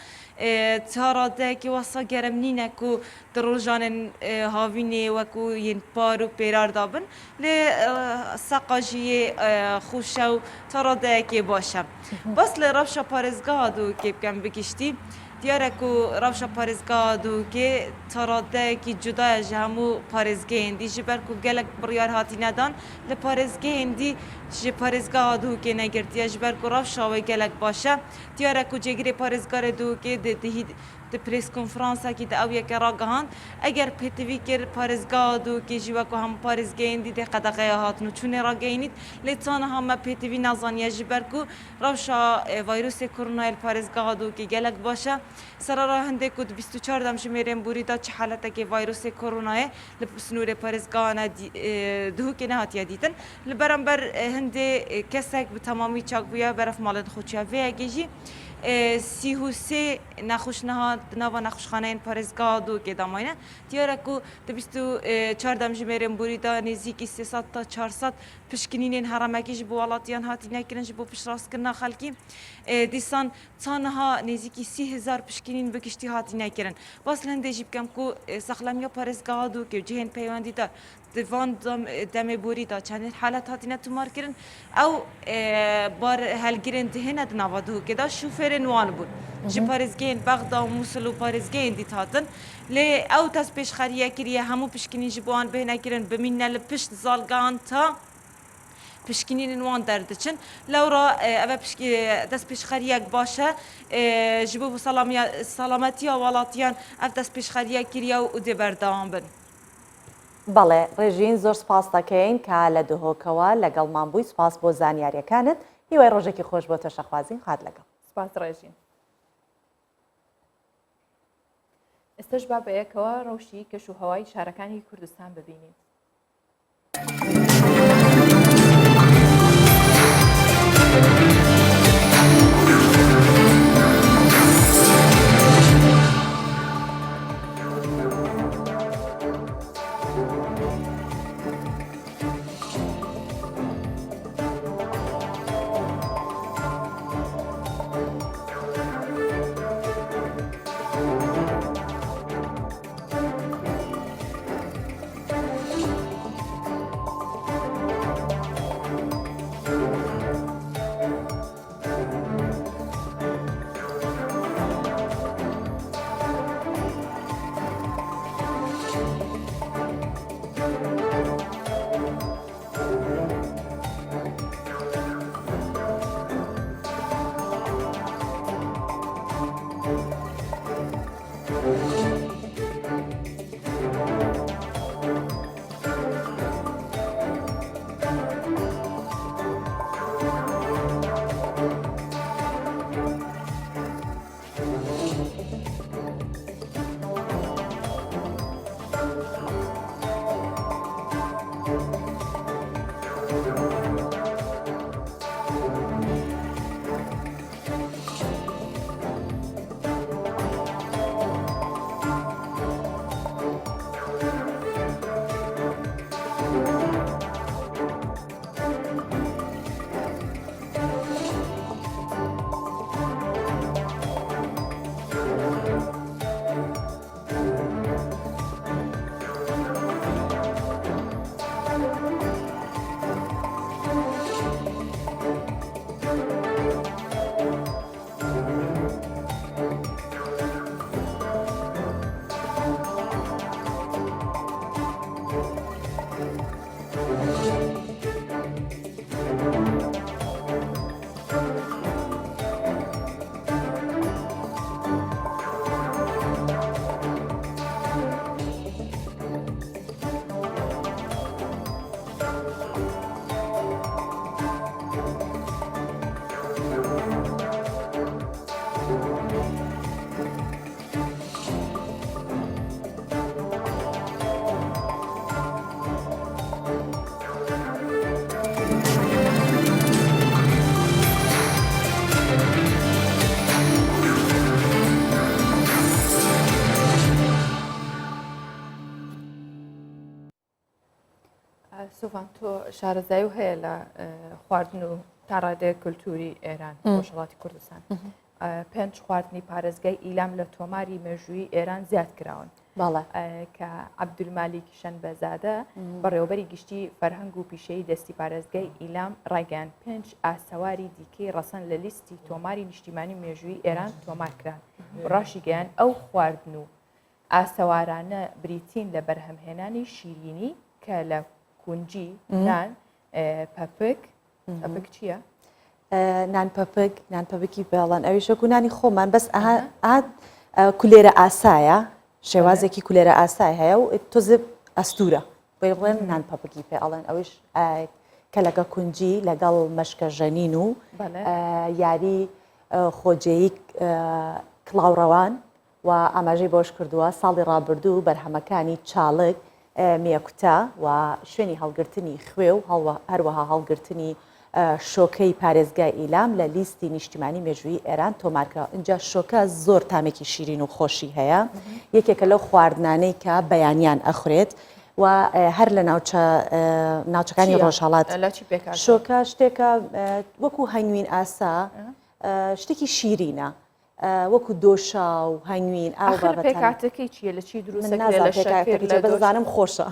تاراده کی واسه گرم نینه کو دروجان هاوینه و کو ین پارو پیرار دابن ل سقاجی خوشه و تاراده کی باشه بس ل رفش پارزگاه دو که کم بکشتی دیاره کو رفش پارزگاه دو که تاراده کی جدا جامو پارزگاه اندی جبر کو گلک بریار هاتی ندان ل پارزگاه اندی جی پارزگاه دو که نگرتی جبر کو رفش و گلک باشه دیاره کو جگری پارزگاه دو که دهید د پریس کنفرانس کی د او یک راگهان اگر پتوی کر پارزگاه دو که جوا کو هم پارزگاه اندی د قدقه هات نو چون راگینید لتان هم پتوی نزانی جبر کو رفش ویروس کرونا پارزگاه دو که گلک باشه سر راه هنده کو 24 دم شمیرم بوریدا چه حالت که ویروس کرونا لسنور پارزگاه دو که نهات یادیدن لبرانبر هنده کسک به تمامی چاک بیا برف مالد خوچیا و اگیجی سیهوسی نخوش نهاد نوا نخوشخانه این پارزگاه دو که داماینه دیاره کو 24 دم جمیرم بوریدا نزدیکی 300 تا 400 پشکنین هرمکیش بو ولاتیان هاتی نکرنج بو پشراست کرنا خلکی دیسان تانها نزدیکی 30,000 پشکنین بکشتی هاتی نکرن باز لنده جیب کم کو سخلمیا پارزگاه دو که جهن پیوندی دار دوان دم بوریدا چند حالت هاتی نتومار کرن او بار هلگیرن دهنه دنوادو که دا شوفرن وان بود جی پارزگین بغدا و موسل و پارزگین دیت هاتن لی او تاز پیش خریه کریه همو پشکنین جبوان بهنه کرن بمین نل پشت زالگان تا پشکنین وان دردچن لورا او دست پیش خریه باشه جبو سلامتی والاتیان او دست پیش خریه کریه و دی بردام بن بەڵێ ڕێژین زۆر سپاس دەکەین کە لە دهۆکەوە لەگەڵمان بووی سپاس بۆ زانیاریەکانت هیوای ڕۆژێکی خۆش بۆ تەشەخوازین خات لەگەڵ سپاس ڕێژین ئێستش با بەیەکەوە ڕەوشی کەش و هەوای شارەکانی کوردستان ببینین. مرۆڤان تۆ شارەزایی و هەیە لە خواردن و تا ڕادەیە کولتوری ئێران وەشەڵاتی کوردستان 5 خواردنی پارێزگای ئیلام لە تۆماری مێژووی ئێران زیاد کراون باڵێ کە عەبدولمالیک شەنبەزادە بەڕێوەبەری گشتی فەرهەنگ و پیشەیی دەستی پارێزگای ئیلام ڕایگەیاند 5 ئاسەواری دیکەی ڕەسەن لە لیستی تۆماری نیشتیمانی مێژووی ئێران تۆمارکران ڕاشی گەیان ئەو خواردن و ئاسەوارانە بریتین لە بەرهەمهێنانی شیرینی کە لە کونجی نان پەپک پەپک چییە؟ نان پەپکی بێڵەن ئەوی شەکو نانی خۆمان بەس کولێرە ئاسایە شێوازێکی کولێرە ئاسای هەیە و تۆزە ئەستورە بڵێن نان پەپکی پێ ئەڵێن ئەوش کە لەگە کونجی لەگەڵ مەشکە ژەنین و یاری خۆجێیی کڵاوڕەوان و ئاماژەی بۆش کردووە ساڵی ڕابردوو بەرهەمەکانی چاڵک میەکوتا و شوێنی هەڵگرتنی خوێ و هەروەها هەڵگرتنی شۆکەی پارێزگای ئیلام لە لیستی نیشتیمانی مێژووی ئێران تۆمارکراوە. اینجا شۆکە زۆر تامێکی شیرین و خۆشی هەیە یەکێکە لەو خواردنانەی کە بەیانیان ئەخورێت و هەر لە ناوچەکانی ڕۆژهەڵات شۆکە شتێکە وەکو هەنگوین ئاسا شتێکی شیرینە وەکو دۆشا و هەنگوین ئاو پێکاتەکەی چیە لە چی دروست بەزانم خۆشە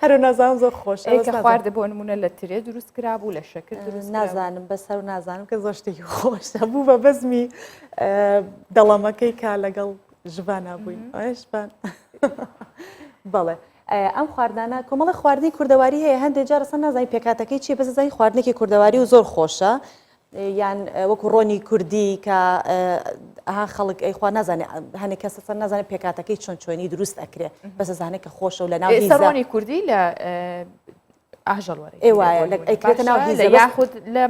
هەرو نازانم زۆر خۆشە خواردە بۆ نمونە لە ترێ دروست کرابوو لە شەکر نازانم بەسەر و نازانم کە زۆر شتێکی خۆشە بوو بە بەزمی دەڵەمەکەی کا لەگەڵ ژبانە بووین ئەشبان بەڵێ ئەم خواردانە کۆمەڵە خواردنی کوردەواری هەیە هەندێک جار ڕەسەن نازانی پێکاتەکەی چیە بەس زانی خواردنێکی کوردەواری و زۆر خۆشە یان وەکو ڕۆنی کوردی کە ئەها خەڵک ئەیخوا نازانێت هەنێک کەسە نازانێت پێکاتەکەی چۆن چۆنی دروست ئەکرێت بەس زانێت کە خۆشە و لە ناو ڕۆنی کوردی لە ئاژەڵوەرە ئەیکرێتە ناو هیزە یاخود لە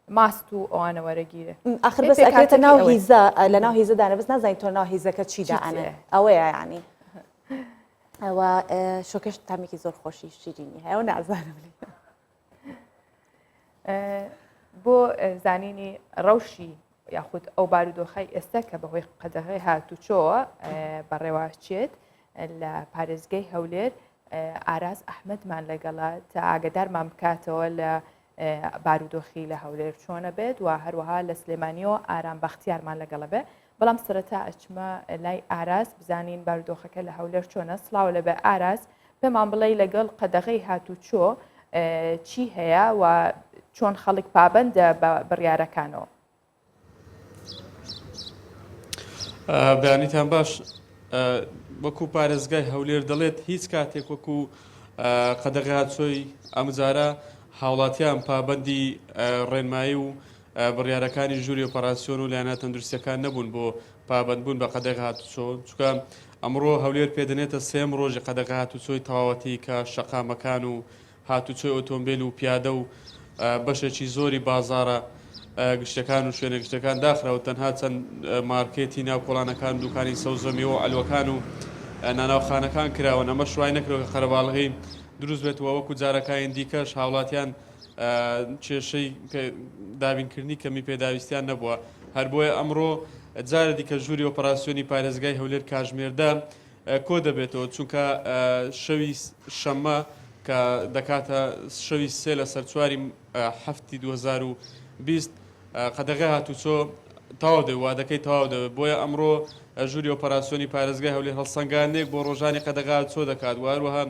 ماست و ئەوانە وەرەگیرە ئاخر بەس ئەکرێتە ناو هیزە لە ناو هیزەدانە بەس نازانین تۆ ناو هیزەکە چیدا ئەنێ ئەوەیە یعنی ئەوە شۆکەش تامێکی زۆر خۆشی شیرینی هەیە و نازانم بۆ زانینی ڕەوشی یاخود ئەو بارودۆخی ئێستا کە بەهۆی قەدەغی هاتوچۆوە بەڕێواشچێت لە پارێزگای هەولێر ئاراز ئەحمەدمان لەگەڵا تا ئاگدارمان بکاتەوە لە بارودۆخی لە هەولێر چۆنە بێت و هەروەها لە سلێمانیەوە ئارام بەختیارمان لەگەڵە بێ بەڵام سەرەتا ئەچمە لای ئاراز بزانین بارودۆخەکە لە هەولێر چۆنە سڵاو لەبێ ئاراز پێمان بڵێ لەگەڵ قەدەغی هاتوچۆ چی هەیە و چۆن خەڵک پابندە بە بڕیارەکانەوە. بەیانیتان باش وەکو پارێزگای هەولێر دەڵێت هیچ کاتێک وەکو قەدەغی هاتوچۆی ئەمجارە هاوڵاتیان پابندی ڕێنمایی و بڕیارەکانی ژووری ئۆپەراسیۆن و لایەنە تەندروستیەکان نەبوون بۆ پابندبوون بە قەدەغی هاتوچۆ چونکە ئەمڕۆ هەولێر پێدەنێتە سێم ڕۆژی قەدەغی هاتوچۆی تەواوەتی کە شەقامەکان و هاتوچۆی ئۆتۆمبیل و پیادە و بەشێکی زۆری بازارە گشتەکان و شوێنە گشتەکان داخراوە تەنها چەند مارکێتی ناو کۆڵانەکان دوکانی سەوزەمی و ئەلوەکان و ناناوخانەکان کراوە ئەمە شوای نەکرەوە کە قەرەباڵغی دروست بێتەوە وەکو جارەکانی دیکەش هاوڵاتیان کێشەی دابینکردنی کەمی پێداویستیان نەبووە هەر بۆیە ئەمڕۆ جارە دیکە ژووری ئۆپەراسیۆنی پارێزگای هەولێر کاژمێردا کۆ دەبێتەوە چونکە شەوی شەممە کە دەکاتە شەوی سێ لە سەر چواری هەفتی 2020 قەدەغی هاتوچۆ تەواو دەوێت وادەکەی تەواو دەوێت بۆیە ئەمڕۆ ژووری ئۆپەراسیۆنی پارێزگای هەولێر هەڵسەنگانێک بۆ ڕۆژانی قەدەغی هاتوچۆ دەکات و هەروەها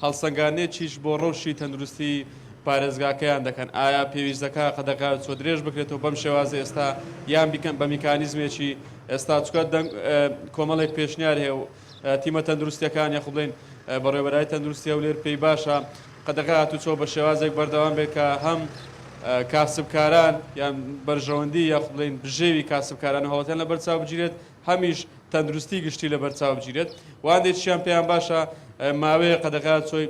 هەڵسەنگانێکیش بۆ ڕەوشی تەندروستی پارێزگاکەیان دەکەن ئایا پێویست دەکا قەدەغی هاتوچۆ درێژ بکرێتەوە بەم شێوازە ئێستا یان بیکەن بە میکانیزمێکی ئێستا چکات کۆمەڵێک پێشنیار هەیە و تیمە تەندروستیەکان یاخ بڵێن بەڕێوەبەرای تەندروستی هەولێر پێی باشە قەدەغی هاتوچۆ بە شێوازێک بەردەوام بێت کە هەم کاسبکاران یان بەرژەوەندی یاخ بڵێن بژێوی کاسبکاران و هەوڵاتیان لە بەرچاو بگیرێت هەمیش تەندروستی گشتی لە بەرچاو بگیرێت وانێکیان پێیان باشە ماوەیە قەدەغی هاتوچۆی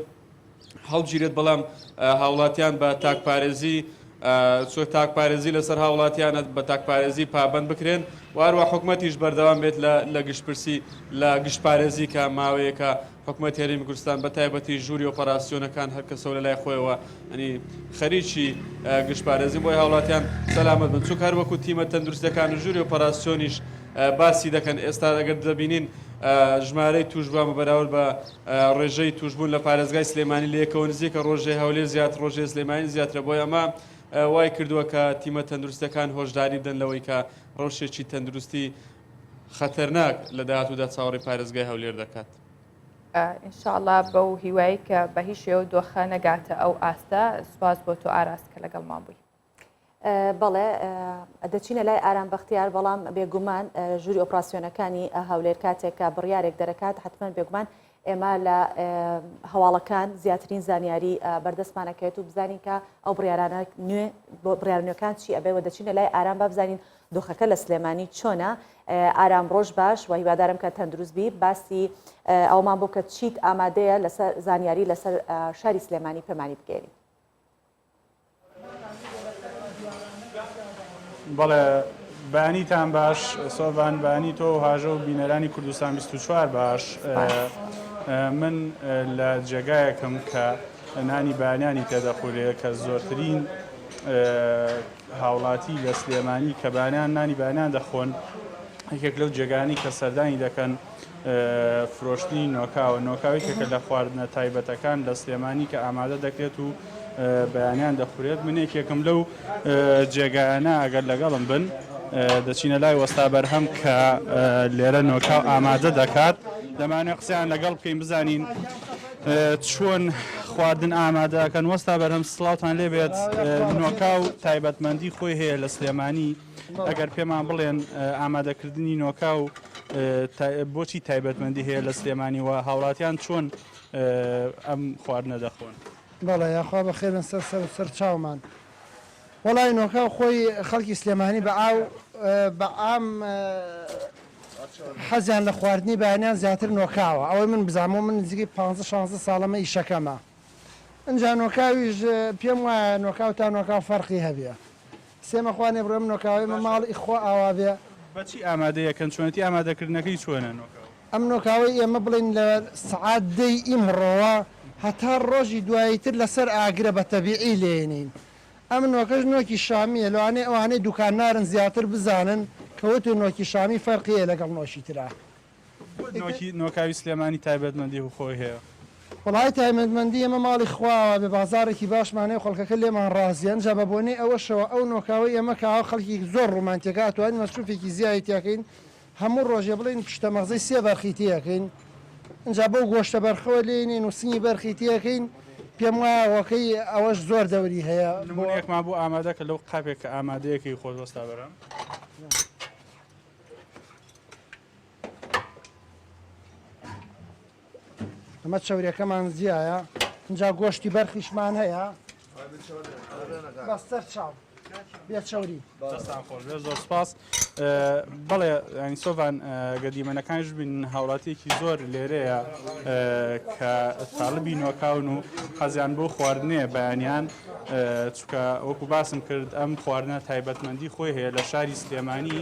هەڵبگیرێت بەڵام هاوڵاتیان بە تاکپارێزی چۆ تاکپارێزی لەسەر هاوڵاتیانە بە تاکپارێزی پابند بکرێن واروە حکوومەتیش بەردەوام بێت لە گشتپرسی لە گشتپارێزی کە ماوەیەکە حکوومەت هێرمی کوردستان بە تایبەتی ژووری ئۆپەراسیۆنەکان هەر کەسە لە لای خۆیەوە ئەنی خەریکی گشتپارێزی بۆی هاوڵاتیان سەلامەت بن چووک هەر وەکو تیمە تەندروستەکان و ژووری ئۆپەراسیۆنیش باسی دەکەن ئێستا ئەگەر دەبینین ژمارەی توشبووە بەراورد بە ڕێژەی توشبوون لە پارێزگای سلێمانی لە یەکەوە نزیکە ڕۆژێ هەولێر زیاتر ڕۆژێ سلێمانی زیاترە بۆی ئەمە وای کردووە کە تیمە تەندروستەکان هۆشداری بدەن لەوەی کە ڕۆژێکی تەندروستی خەتەرناک لە داهاتوودا چاوەڕێی پارێزگای هەولێر دەکات. ئینشاءڵڵا بەو هیوایی کە بە هیچ شێوە دۆخە نەگاتە ئەو ئاستە سوپاس بۆ تۆ ئاراست کە لەگەڵمان بووی. بەڵێ دەچینە لای ئارام بەختیار بەڵام بێگومان ژووری ئۆپراسیۆنەکانی هەولێر کاتێکە بڕیارێک دەرەکات حتمما بێگومان ئێمە لە هەواڵەکان زیاترین زانیاری بەردەستمانەکەوێت و بزانین کە ئەو بڕیارانە نوێ بۆ بڕیارنوێکان چی ئەبێەوە دەچینە لای ئارام با بزانین دۆخەکە لە سلێمانی چۆنە ئارام ڕۆژ باش و هیوادارم کە تەندروست بی باسی ئەومان بۆ کە چیت ئامادەیە لەسەر زانیاری لەسەر شاری سلێمانی پەمانی بگێری. بەڵێ بانیتان باش سۆڤان بانی تۆ هاژە و بینەرانی کوردستان 24 باش من لە جێگایەکەم کە نانی بانیانی تێدەخورێ کە زۆرترین هاوڵاتی لە سلێمانی کە بانیان نانی بانیان دەخۆن یەکێک لەو جێگانی کە سەردانی دەکەن فرۆشتنی نۆکاوە نۆکاوێکێکە لە خواردنە تایبەتەکان لە سلێمانی کە ئامادە دەکرێت و بەیانیان دەخورێت من یەکێکم لەو جێگایانە ئەگەر لەگەڵم بن دەچینە لای وەستا بەرهەم کە لێرە نۆکاو ئامادە دەکات دەمانێت قسەیان لەگەڵ بکەین بزانین چۆن خواردن ئامادەکەن وەستا بەرهەم سڵاوتان لێ بێت نۆکاو تایبەتمەندی خۆی هەیە لە سلێمانی ئەگەر پێمان بڵێن ئامادەکردنی نۆکاو بۆچی تایبەتمەندی هەیە لە سلێمانی و هاوڵاتیان چۆن ئەم خواردنە دەخۆن. بەڵێ یاخوا بە خێرن سەر چاومان وەڵای نۆکاو خۆی خەڵکی سلێمانی بە ئام حەزیان لە خواردنی بەیانیان زیاتر نۆکاوە ئەوەی من بزانمەوە من نزیکی 15-16 ساڵەمە ئیشەکەمە ئەنجا نۆکاویش پێم وایە نۆکاو تا نۆکاو فەرقی هەبێ سێمە خوانێ بڕێم نۆکاوی من ماڵی خۆ ئاوا بێ بەچی ئامادەیەکەن چۆنەتی ئامادەکردنەکەی چۆنە نۆکاو ئەم نۆکاوی ئێمە بڵین لە سعات دەی ئیمڕۆوە هەتا ڕۆژی دواییتر لەسەر ئاگرە بە تەبیعی لێنین ئەم نۆکەش نۆکی شامیە لەوانێ ئەوانەی دوکاننارن زیاتر بزانن کەوت و نۆکی شامی فەرقیە لەگەڵ نۆشی ترا نۆکاوی سلێمانی تایبەتمەندی و خۆی هەیە وڵای تایبەتمەندی ئێمە ماڵی خواوە بێ بازارێکی باشمانەیە خەڵکەکە لێمان ڕازیان جا بە بۆنەی ئەوەشەوە ئەو نۆکاوی ئێمە کاوە خەڵکی زۆر ڕومانتیەکە توانین مەسروفێکی زیایی تیاکەین هەموو ڕۆژێ بڵین پشتە مەغزەی 3 بەرخی تیەکەین اینجا بۆ گۆشتە بەرخەوە لێنین و سنگی بەرخی تیەکەین پێم وایە وەکەی ئەوەش زۆر دەوری هەیە نمونەیەکمان بۆ ئامادە کە لەو قاپێک کە ئامادەیەکی خۆت وەستا بەرەم ئەمە چاوریەکەمان زیایە اینجا گۆشتی بەرخیشمان هەیە بەستەر چاو بێت چاوری دەستان خۆش بێ زۆر سپاس بەڵێ ینی سۆڤان گەدیمەنەکانش بین هاوڵاتیەکی زۆر لێرەیە کە تاڵبی نۆکاون و حەزیان بۆ خواردنێ بەیانیان چکە وەکو باسم کرد ئەم خواردنە تایبەتمەندی خۆی هەیە لە شاری سلێمانی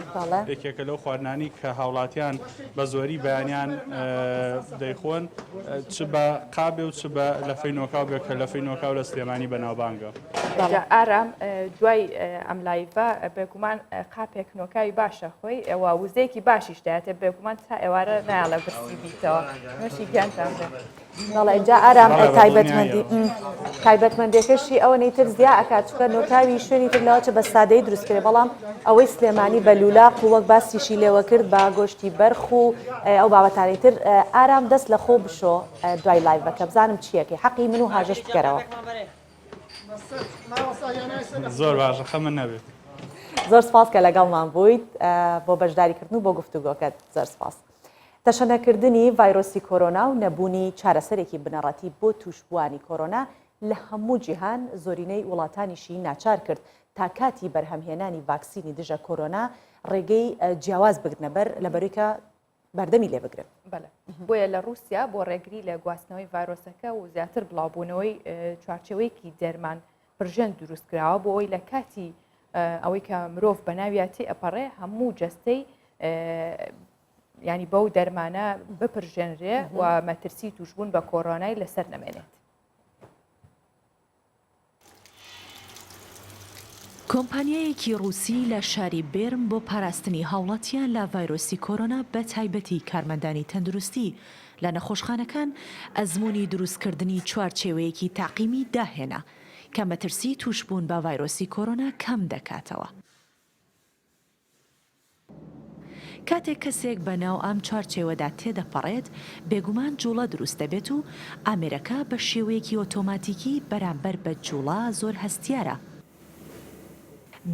یەکێکە لەو خواردنانی کە هاوڵاتیان بە زۆری بەیانیان دەیخۆن چ بە قابێ و چ بە لەفەی نۆکاو بێ کە لەفەی نۆکاو لە سلێمانی بەناوبانگە ئارام دوای ئەم لایڤە بێگومان قاپێک نۆکاوی باشە خۆی ئێوە وزەیەکی باشیش دەهاتێ بێگومان تا ئێوارە نایڵە برسی بیتەوە نوێشی گیانتان بێ نەڵە اینجا ئارام تایبەتمەندیەکەشی ئەوە نەیتر زیا ئەکات چکە نۆکاوی شوێنی تر لەوەچە بە سادەی دروستکرێ بەڵام ئەوەی سلێمانی بە لولاق و وەک باسیشی لێوە کرد بە گۆشتی بەرخ و ئەو بابەتانی تر ئارام دەست لە خۆ بشۆ دوای لایڤەکە بزانم چیەکەی حەقی من و هاژەش بکەرەوە زۆر باشە خەمە نەبێت زۆر سپاس کە لەگەڵمان بوویت بۆ بەشداریکردن و بۆ گفتوگۆکەت زۆر سپاس. تەشەنەکردنی ڤایرۆسی کۆرۆنا و نەبوونی چارەسەرێکی بنەڕەتی بۆ توشبوانی کۆرۆنا لە هەموو جیهان زۆرینەی وڵاتانیشی ناچار کرد تا کاتی بەرهەمهێنانی ڤاکسینی دژە کۆرۆنا ڕێگەی جیاواز بگرنە بەر لەبەرەوەی کە بەردەمی لێ بگرن. بەڵێ بۆیە لە رووسیا بۆ ڕێگری لە گواستنەوەی ڤایرۆسەکە و زیاتر بڵاوبوونەوەی چوارچێوەیەکی دەرمان پرژێن دروستکراوە بۆ ئەوەی لە کاتی ئەوەی کە مرۆڤ بە ناویاتی ئەپەڕێ هەموو جەستەی ینی بەو دەرمانە بپرژێنرێ و مەترسی توشبوون بە کۆرۆنای لەسەر نەمێنێت. کۆمپانیایەکی ڕووسی لە شاری بێرم بۆ پاراستنی هاوڵاتیان لە ڤایرۆسی کۆرۆنا بە تایبەتی کارمەندانی تەندروستی لە نەخۆشخانەکان ئەزمموی دروستکردنی چوارچێوەیەکی تاقیمی داهێنا کە مەترسی توشبوون بە ڤایرۆسی کۆرۆنا کەم دەکاتەوە. کاتێک کەسێک بەناو ئەم چوارچێوەدا تێدەپەڕێت بێگومان جوڵە دروست دەبێت و ئامێرەکە بە شێوەیەکی ئۆتۆماتیکی بەرامبەر بە جوڵە زۆر هەستیارە.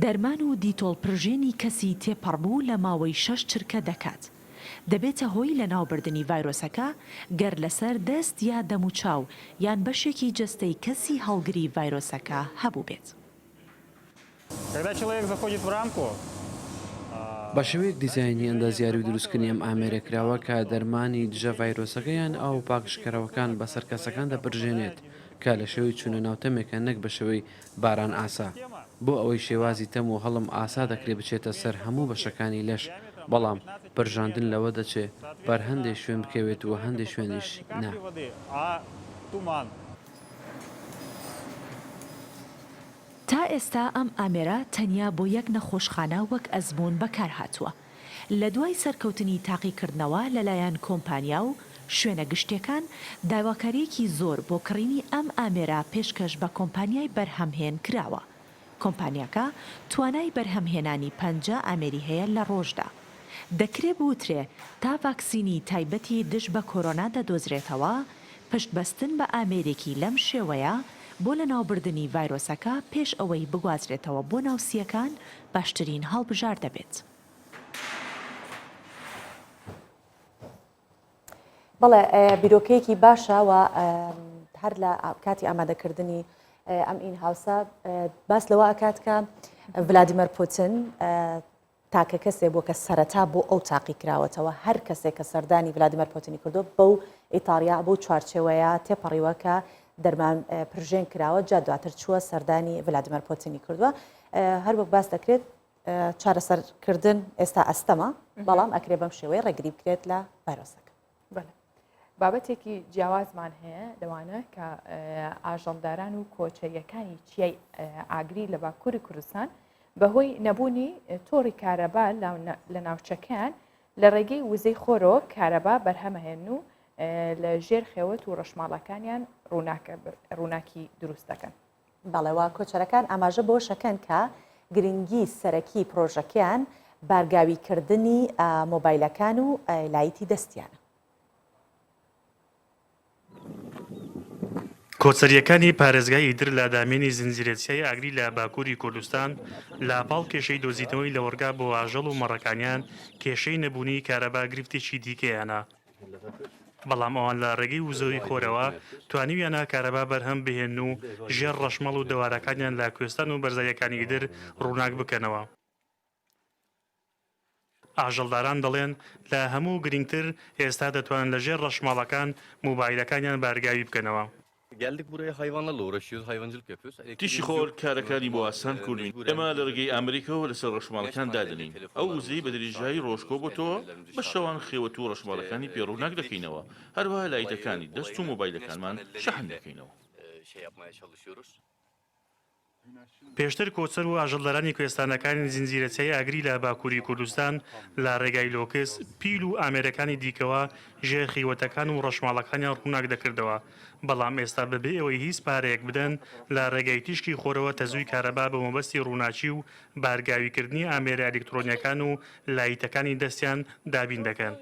دەرمان و دیتۆڵ پرژێنی کەسی تێپەڕبوو لە ماوەی 6 چرکە دەکات. دەبێتە هۆی لە ناوبردننی ڤایرۆسەکە گەر لەسەر دەست یا دەموچاو یان بەشێکی جستەی کەسی هەڵگری ڤایرۆسەکە هەبوو بێت. بە شێوەیەک دیزایانی ئەندازیاری و دروستکردنی ئەم ئامێرەکراوە کە دەرمانی دژە ڤایرۆسەکەیان ئەو پاکشکەرەوەکان بەسەر کەسەکان دەپرژێنێت کە لە شێوەی چوونە ناوتەمێکە نەک بە شێوەی باران ئاسا بۆ ئەوەی شێوازی تەم و هەڵم ئاسا دەکرێت بچێتە سەر هەموو بەشەکانی لەش بەڵام پرژاندن لەوە دەچێت بەر هەندێک شوێن بکەوێت و هەندێک شوێنیش نا. تا ئێستا ئەم ئامێرە تەنیا بۆ یەک نەخۆشخانە وەک ئەزمون بەکار هاتووە. لە دوای سەرکەوتنی تاقیکردنەوە لەلایەن کۆمپانیا و شوێنە گشتیەکان داواکاریەکی زۆر بۆ کڕینی ئەم ئامێرە پێشکەش بە کۆمپانیای بەرهەمهێن کراوە. کۆمپانیاکە توانای بەرهەمهێنانی 50 ئامێری هەیە لە ڕۆژدا. دەکرێت بوترێ تا ڤاکسینی تایبەتی دژ بە کۆرۆنا دەدۆزرێتەوە پشتبەستن بە ئامێرێکی لەم شێوەیە بۆ لە ناوبردننی ڤایرۆسەکە پێش ئەوەی بگوازرێتەوە بۆ ناوسیەکان باشترین هەڵبژار دەبێت. بەڵێ بیرۆکەیەکی باشە و هەر لە کاتی ئامادەکردنی ئەم ئین هاوسە باس لەوە ئەکات کە ڤلادیمەر پوتین تاکە کەسێ بۆ کە سەرەتا بۆ ئەو تاقی کراوەتەوە هەر کەسێک کە سەردانی ڤلادیمەر پوتینی کردو بەو ئیتالیا بۆ چوارچێوەیە تێپەڕیوە کە دەرمان پرژێن کراوە جا دواتر چووە سەردانی ڤلادیمەر پوتینی کردووە. هەر وەک باس دەکرێت چارەسەرکردن ئێستا ئەستەمە بەڵام ئەکرێ بەم شێوەیە ڕێگری بکرێت لە ڤایرۆسەکە. بابەتێکی جیاوازمان هەیە لەوانە کە ئاژەڵداران و کۆچەریەکانی چیای ئاگری لە باکووری کوردستان بەهۆی نەبوونی تۆڕی کارەبا لە ناوچەکان لە ڕێگەی وزەی خۆرەوە کارەبا بەرهەمەهێن و لە ژێر خێوەت و ڕەشماڵەکانیان ڕووناکی دروست دەکەن. بەڵێوە کۆچەرەکان ئاماژە بۆ شەکەن کە گرنگی سەرەکی پرۆژەکەیان بارگاویکردنی مۆبایلەکان و لایتی دەستیانە. کۆچەریەکانی پارێزگای ئیدر لە دامێنی زنجیرەتیای ئاگری لە باکووری کوردستان لاپاڵ کێشەی دۆزیتەوەی لە وەرگا بۆ ئاژەڵ و مەڕەکانیان کێشەی نەبوونی کارەبا گرفتێکی دیکەیانە. بەڵام ئەوان لە ڕێگەی وزەوی خۆرەوە توانیویانە کارەبا بەرهەم بهێن و ژێر ڕەشمەڵ و دەوارەکانیان لە کوێستان و بەرزاییەکانی ئیدر ڕووناک بکەنەوە. ئاژەڵداران دەڵێن لە هەموو گرنگتر ئێستا دەتوانن لە ژێر ڕەشماڵەکان موبایلەکانیان بارگاوی بکەنەوە. تیشی خۆر کارەکانی بۆ ئاسان کردوین. ئێمە لە ڕێگەی ئەمریکەوە لەسەر ڕەشماڵەکان دادنین. ئەو وزەی بە دەریژایی ڕۆژکۆ بۆتەوە بە شەوان خێوەت و ڕەشماڵەکانی پێڕووناک دەکەینەوە. هەروەها لایتەکانی دەست و مۆبایلەکانمان شەحن دەکەینەوە. پێشتر کۆچەر و ئاژەڵدارانی کوێستانەکانی زنجیرەتیای ئاگری لە باکووری کوردستان لە ڕێگای لۆکس پیل و ئامێرەکانی دیکەوە ژێر خیوەتەکان و ڕەشماڵەکانیان ڕووناک دەکردەوە. بەڵام ئێستا بەبێ ئەوەی هیچ پارەیەک بدەن لە ڕێگای تیشکی خۆرەوە تەزووی کارەبا بە مەبەستی ڕووناچی و بارگاویکردنی ئامێرە ئەلکترۆنیەکان و لایتەکانی دەستیان دابین دەکەن.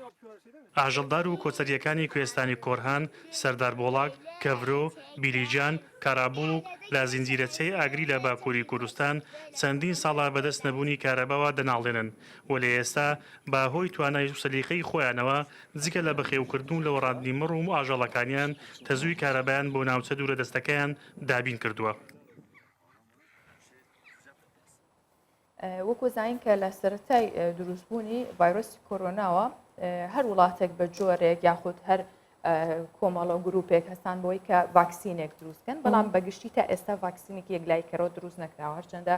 ئاژەڵدار و کۆچەریەکانی کوێستانی کۆرهان، سەردار بۆڵاک، کەڤرۆ، بیلیجان، کارابووک لە زنجیرەتیای ئاگری لە باکووری کوردستان چەندین ساڵا بەدەست نەبوونی کارەباوە دەناڵێنن و لە ئێستا باهۆی توانای و سەلیقەی خۆیانەوە جگە لە بەخێوکردن لە وەڕاندنی مڕ و ئاژەڵەکانیان تەزووی کارەبایان بۆ ناوچە دوورە دەستەکەیان دابین کردووە. وەکو زین کە لە سەرەتای دروستبوونی ڤایرۆسی کۆرۆناوە هەر وڵاتێک بە جۆرێک یاخود هەر کۆمەڵە و گروپێک هەستان بۆی کە ڤاکسینێک دروستکەن بەڵام بەگشتی تا ئێستا ڤاکسینێکی یەکلایکەرەوە دروست نەکراوە هەرچەندە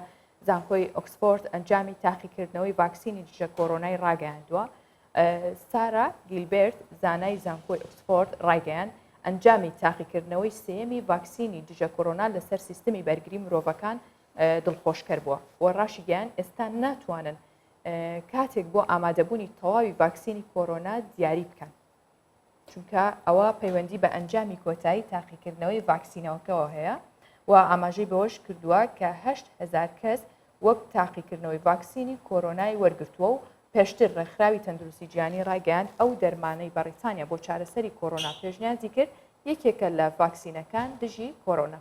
زانکۆی ئۆکسفۆرد ئەنجامی تاقیکردنەوەی ڤاکسینی دژە کۆرۆنای ڕاگەیاندووە. سارا گیلبێرت زانای زانکۆی ئۆکسفۆرد ڕاگەیان ئەنجامی تاقیکردنەوەی سێمی ڤاکسینی دژە کۆرۆنا لەسەر سیستمی بەرگری مرۆڤەکان دڵخۆشکەر بووە و ڕاشی گیان ئێستا ناتوانن کاتێک بۆ ئامادەبوونی تەواوی ڤاکسینی کۆرۆنا دیاری بکەن چونکە ئەوە پەیوەندی بە ئەنجامی کۆتایی تاقیکردنەوەی ڤاکسینەوەکەەوە هەیە و ئاماژەی بەوەش کردووە کە 8,000 کەس وەک تاقیکردنەوەی ڤاکسینی کۆرۆنای وەرگرتووە و پێشتر ڕێکخراوی تەندروستی جیهانی ڕاگەیاند ئەو دەرمانەی بەریتانیا بۆ چارەسەری کۆرۆنا پێشنیازی کرد یەکێکە لە ڤاکسینەکان دژی کۆرۆنا.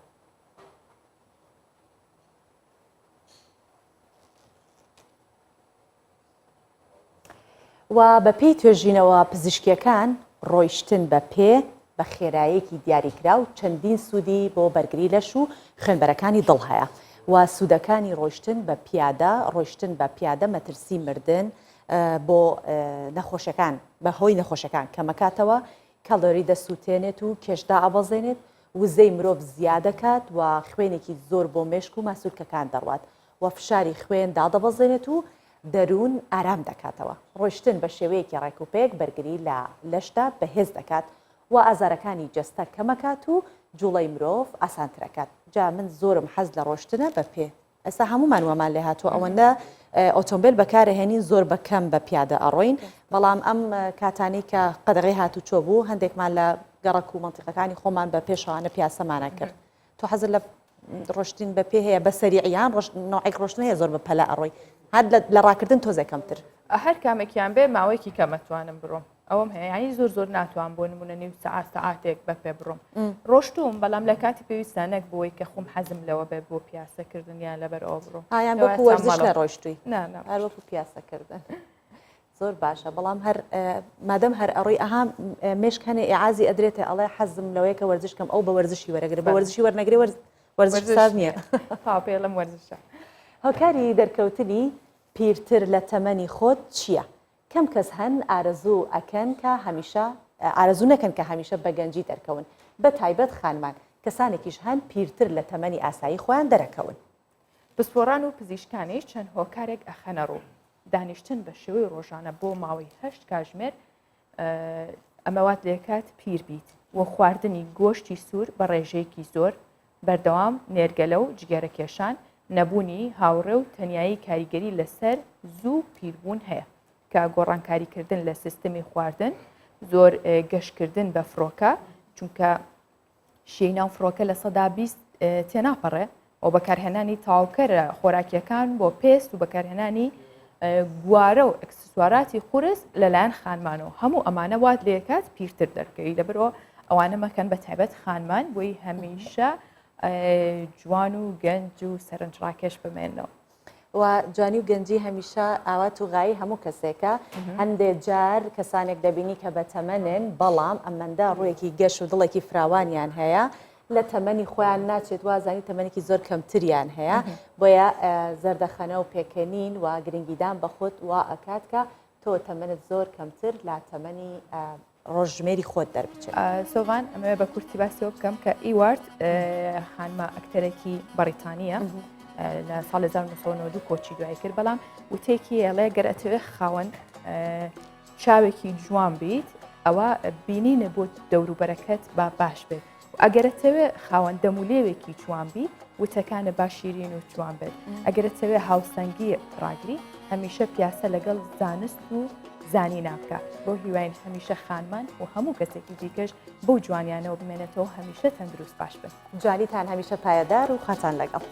و بەپێی توێژینەوە پزیشکیەکان ڕۆیشتن بە پێ بە خێراییەکی دیاریکرا و چەندین سوودی بۆ بەرگری لەش و خوێنبەرەکانی دڵ هەیە و سوودەکانی ڕۆیشتن بە پیادە ڕۆیشتن بە پیادە مەترسی مردن بۆ نەخۆشەکان بەهۆی نەخۆشەکان کەمەکاتەوە کەلۆری دەسووتێنێت و کێشدا ئەبەزێنێت وزەی مرۆڤ زیادەکات و خوێنێکی زۆر بۆ مێشک و ماسوولکەکان دەڕوات و فشاری خوێن دادەبەزێنێت و دەروون ئارام دەکاتەوە ڕۆیشتن بە شێوەیەکی ڕێکوپێک بەرگری لە لەشدا بەهێز دەکات و ئازارەکانی جەستە کەمەکات و جوڵەی مرۆڤ ئاسانترەکات جا من زۆرم حەز لە ڕۆشتنە بە پێ ئێستا هەمومان وەمان لێ هاتووە ئەوەندە ئۆتۆمبیل بەکارهێنین زۆر بەکەم بە پیادە ئەڕۆین بەڵام ئەم کاتانی کە قەدەغی هاتوچۆ بوو هەندێکمان لە گەڕک و مەنتیقەکانی خۆمان بە پێشەوانە پیاسەمانە کرد تۆ حەزر لە ڕۆشتین بە پێ هەیە بە سەریعیان نوعێک ڕۆشتن هەیە زۆر بە پەلا ئەڕۆی هەر لە ڕاکردن تۆزێک کەمتر هەر کامێکیان بێ ماوەیەکی کەمەتوانم بڕۆم ئەوەم هەیە ینی زۆر ناتوان بۆ نمونە نێو سەعاتێک بە پێ بڕۆم ڕۆشتوم بەڵام لە کاتی پێویستانەک بۆی کە خۆم حەزم لەوە بێ بۆ پیاسەکردنیان لەبەر ئەوە بڕۆم ئایان بەکو وەرزش لە ڕۆشتووی هەر وەکو پیاسەکردن زۆر باشە بەڵام هەر مادەم هەر ئەڕۆی ئەها مێشک هەنێ ئیعازی ئەدرێتە ئەڵێ حەزم لەوەیە کە وەرزشکەم ئەو بە وەرزشی وەرەگرێ بە وەرزشی وەرنەگرێ وەرزش ساز نییە پاپێڵم وەرزشە هۆکاری دەرکەوتنی پیرتر لە تەمەنی خۆت چییە؟ کەم کەس هەن ئارەزوو ئەکەن کە هەمیشە ئارەزوو نەکەن کە هەمیشە بە گەنجی دەرکەون بە تایبەت خانمان کەسانێکیش هەن پیرتر لە تەمەنی ئاسایی خۆیان دەرەکەون. پسپۆران و پزیشکانیش چەند هۆکارێک ئەخەنە ڕوو دانیشتن بە شێوەی ڕۆژانە بۆ ماوەی 8 کاتژمێر ئەمەوات لێکات پیر بیت و خواردنی گۆشتی سوور بە ڕێژەیەکی زۆر بەردەوام نێرگەلە و جگەرەکێشان نەبوونی هاوڕێ و تەنیایی کاریگەری لەسەر زوو پیربوون هەیە کە گۆڕانکاریکردن لە سیستەمی خواردن زۆر گەشتکردن بە فڕۆکە چونکە شێی ناو فڕۆکە لە 120 تێناپەڕێ و بەکارهێنانی تاوکەرە خۆراکیەکان بۆ پێست و بەکارهێنانی گوارە و ئەکسسواراتی قورس لەلایەن خانمانەوە هەموو ئەمانە وات لێکات پیرتر دەرکەوی لەبەرەوە ئەوانە مەکەن بە تایبەت خانمان بۆی هەمیشە جوان و گەنج و سەرنجڕاکێش بمێنەوە و جوانی و گەنجی هەمیشە ئاوات و غایی هەموو کەسێکە هەندێک جار کەسانێک دەبینی کە بە تەمەنن بەڵام ئەمەندە ڕوویەکی گەش و دڵێکی فراوانیان هەیە لە تەمەنی خۆیان ناچێت وازانی تەمەنێکی زۆر کەمتریان هەیە بۆیە زەردەخەنە و پێکەنین و گرنگیدان بە خۆت وا ئەکات کە تۆ تەمەنت زۆر کەمتر لە تەمەنی ڕۆژمێری خۆت دەربچێت. سۆڤان ئەمە بە کورتی باسیەوە بکەم کە ئیوارد خانمە ئەکتەرێکی بەریتانیە لە ساڵ 1992 کۆچی دوای کرد بەڵام وتێکی ئێڵێ گەرەتەوێ خاوەن چاوێکی جوان بیت ئەوە بینینە بۆ دەوروبەرەکەت با باش بێت ئەگەرەتەوێ خاوەن دەمولێوێکی جوان بیت وتەکانە باشیرین و جوان بێت ئەگەرەتەوێ هاوسەنگی ڕاگری هەمیشە پیاسە لەگەڵ زانست و زانی ناکە بۆ هیواین هەمیشە خانمان و هەموو کەسێکی دیکەش بۆ جوانیانەوە بمێنێتەوە هەمیشە تەندروست باش بێت. جوانیتان هەمیشە پایەدار و خاتان لەگەڵ.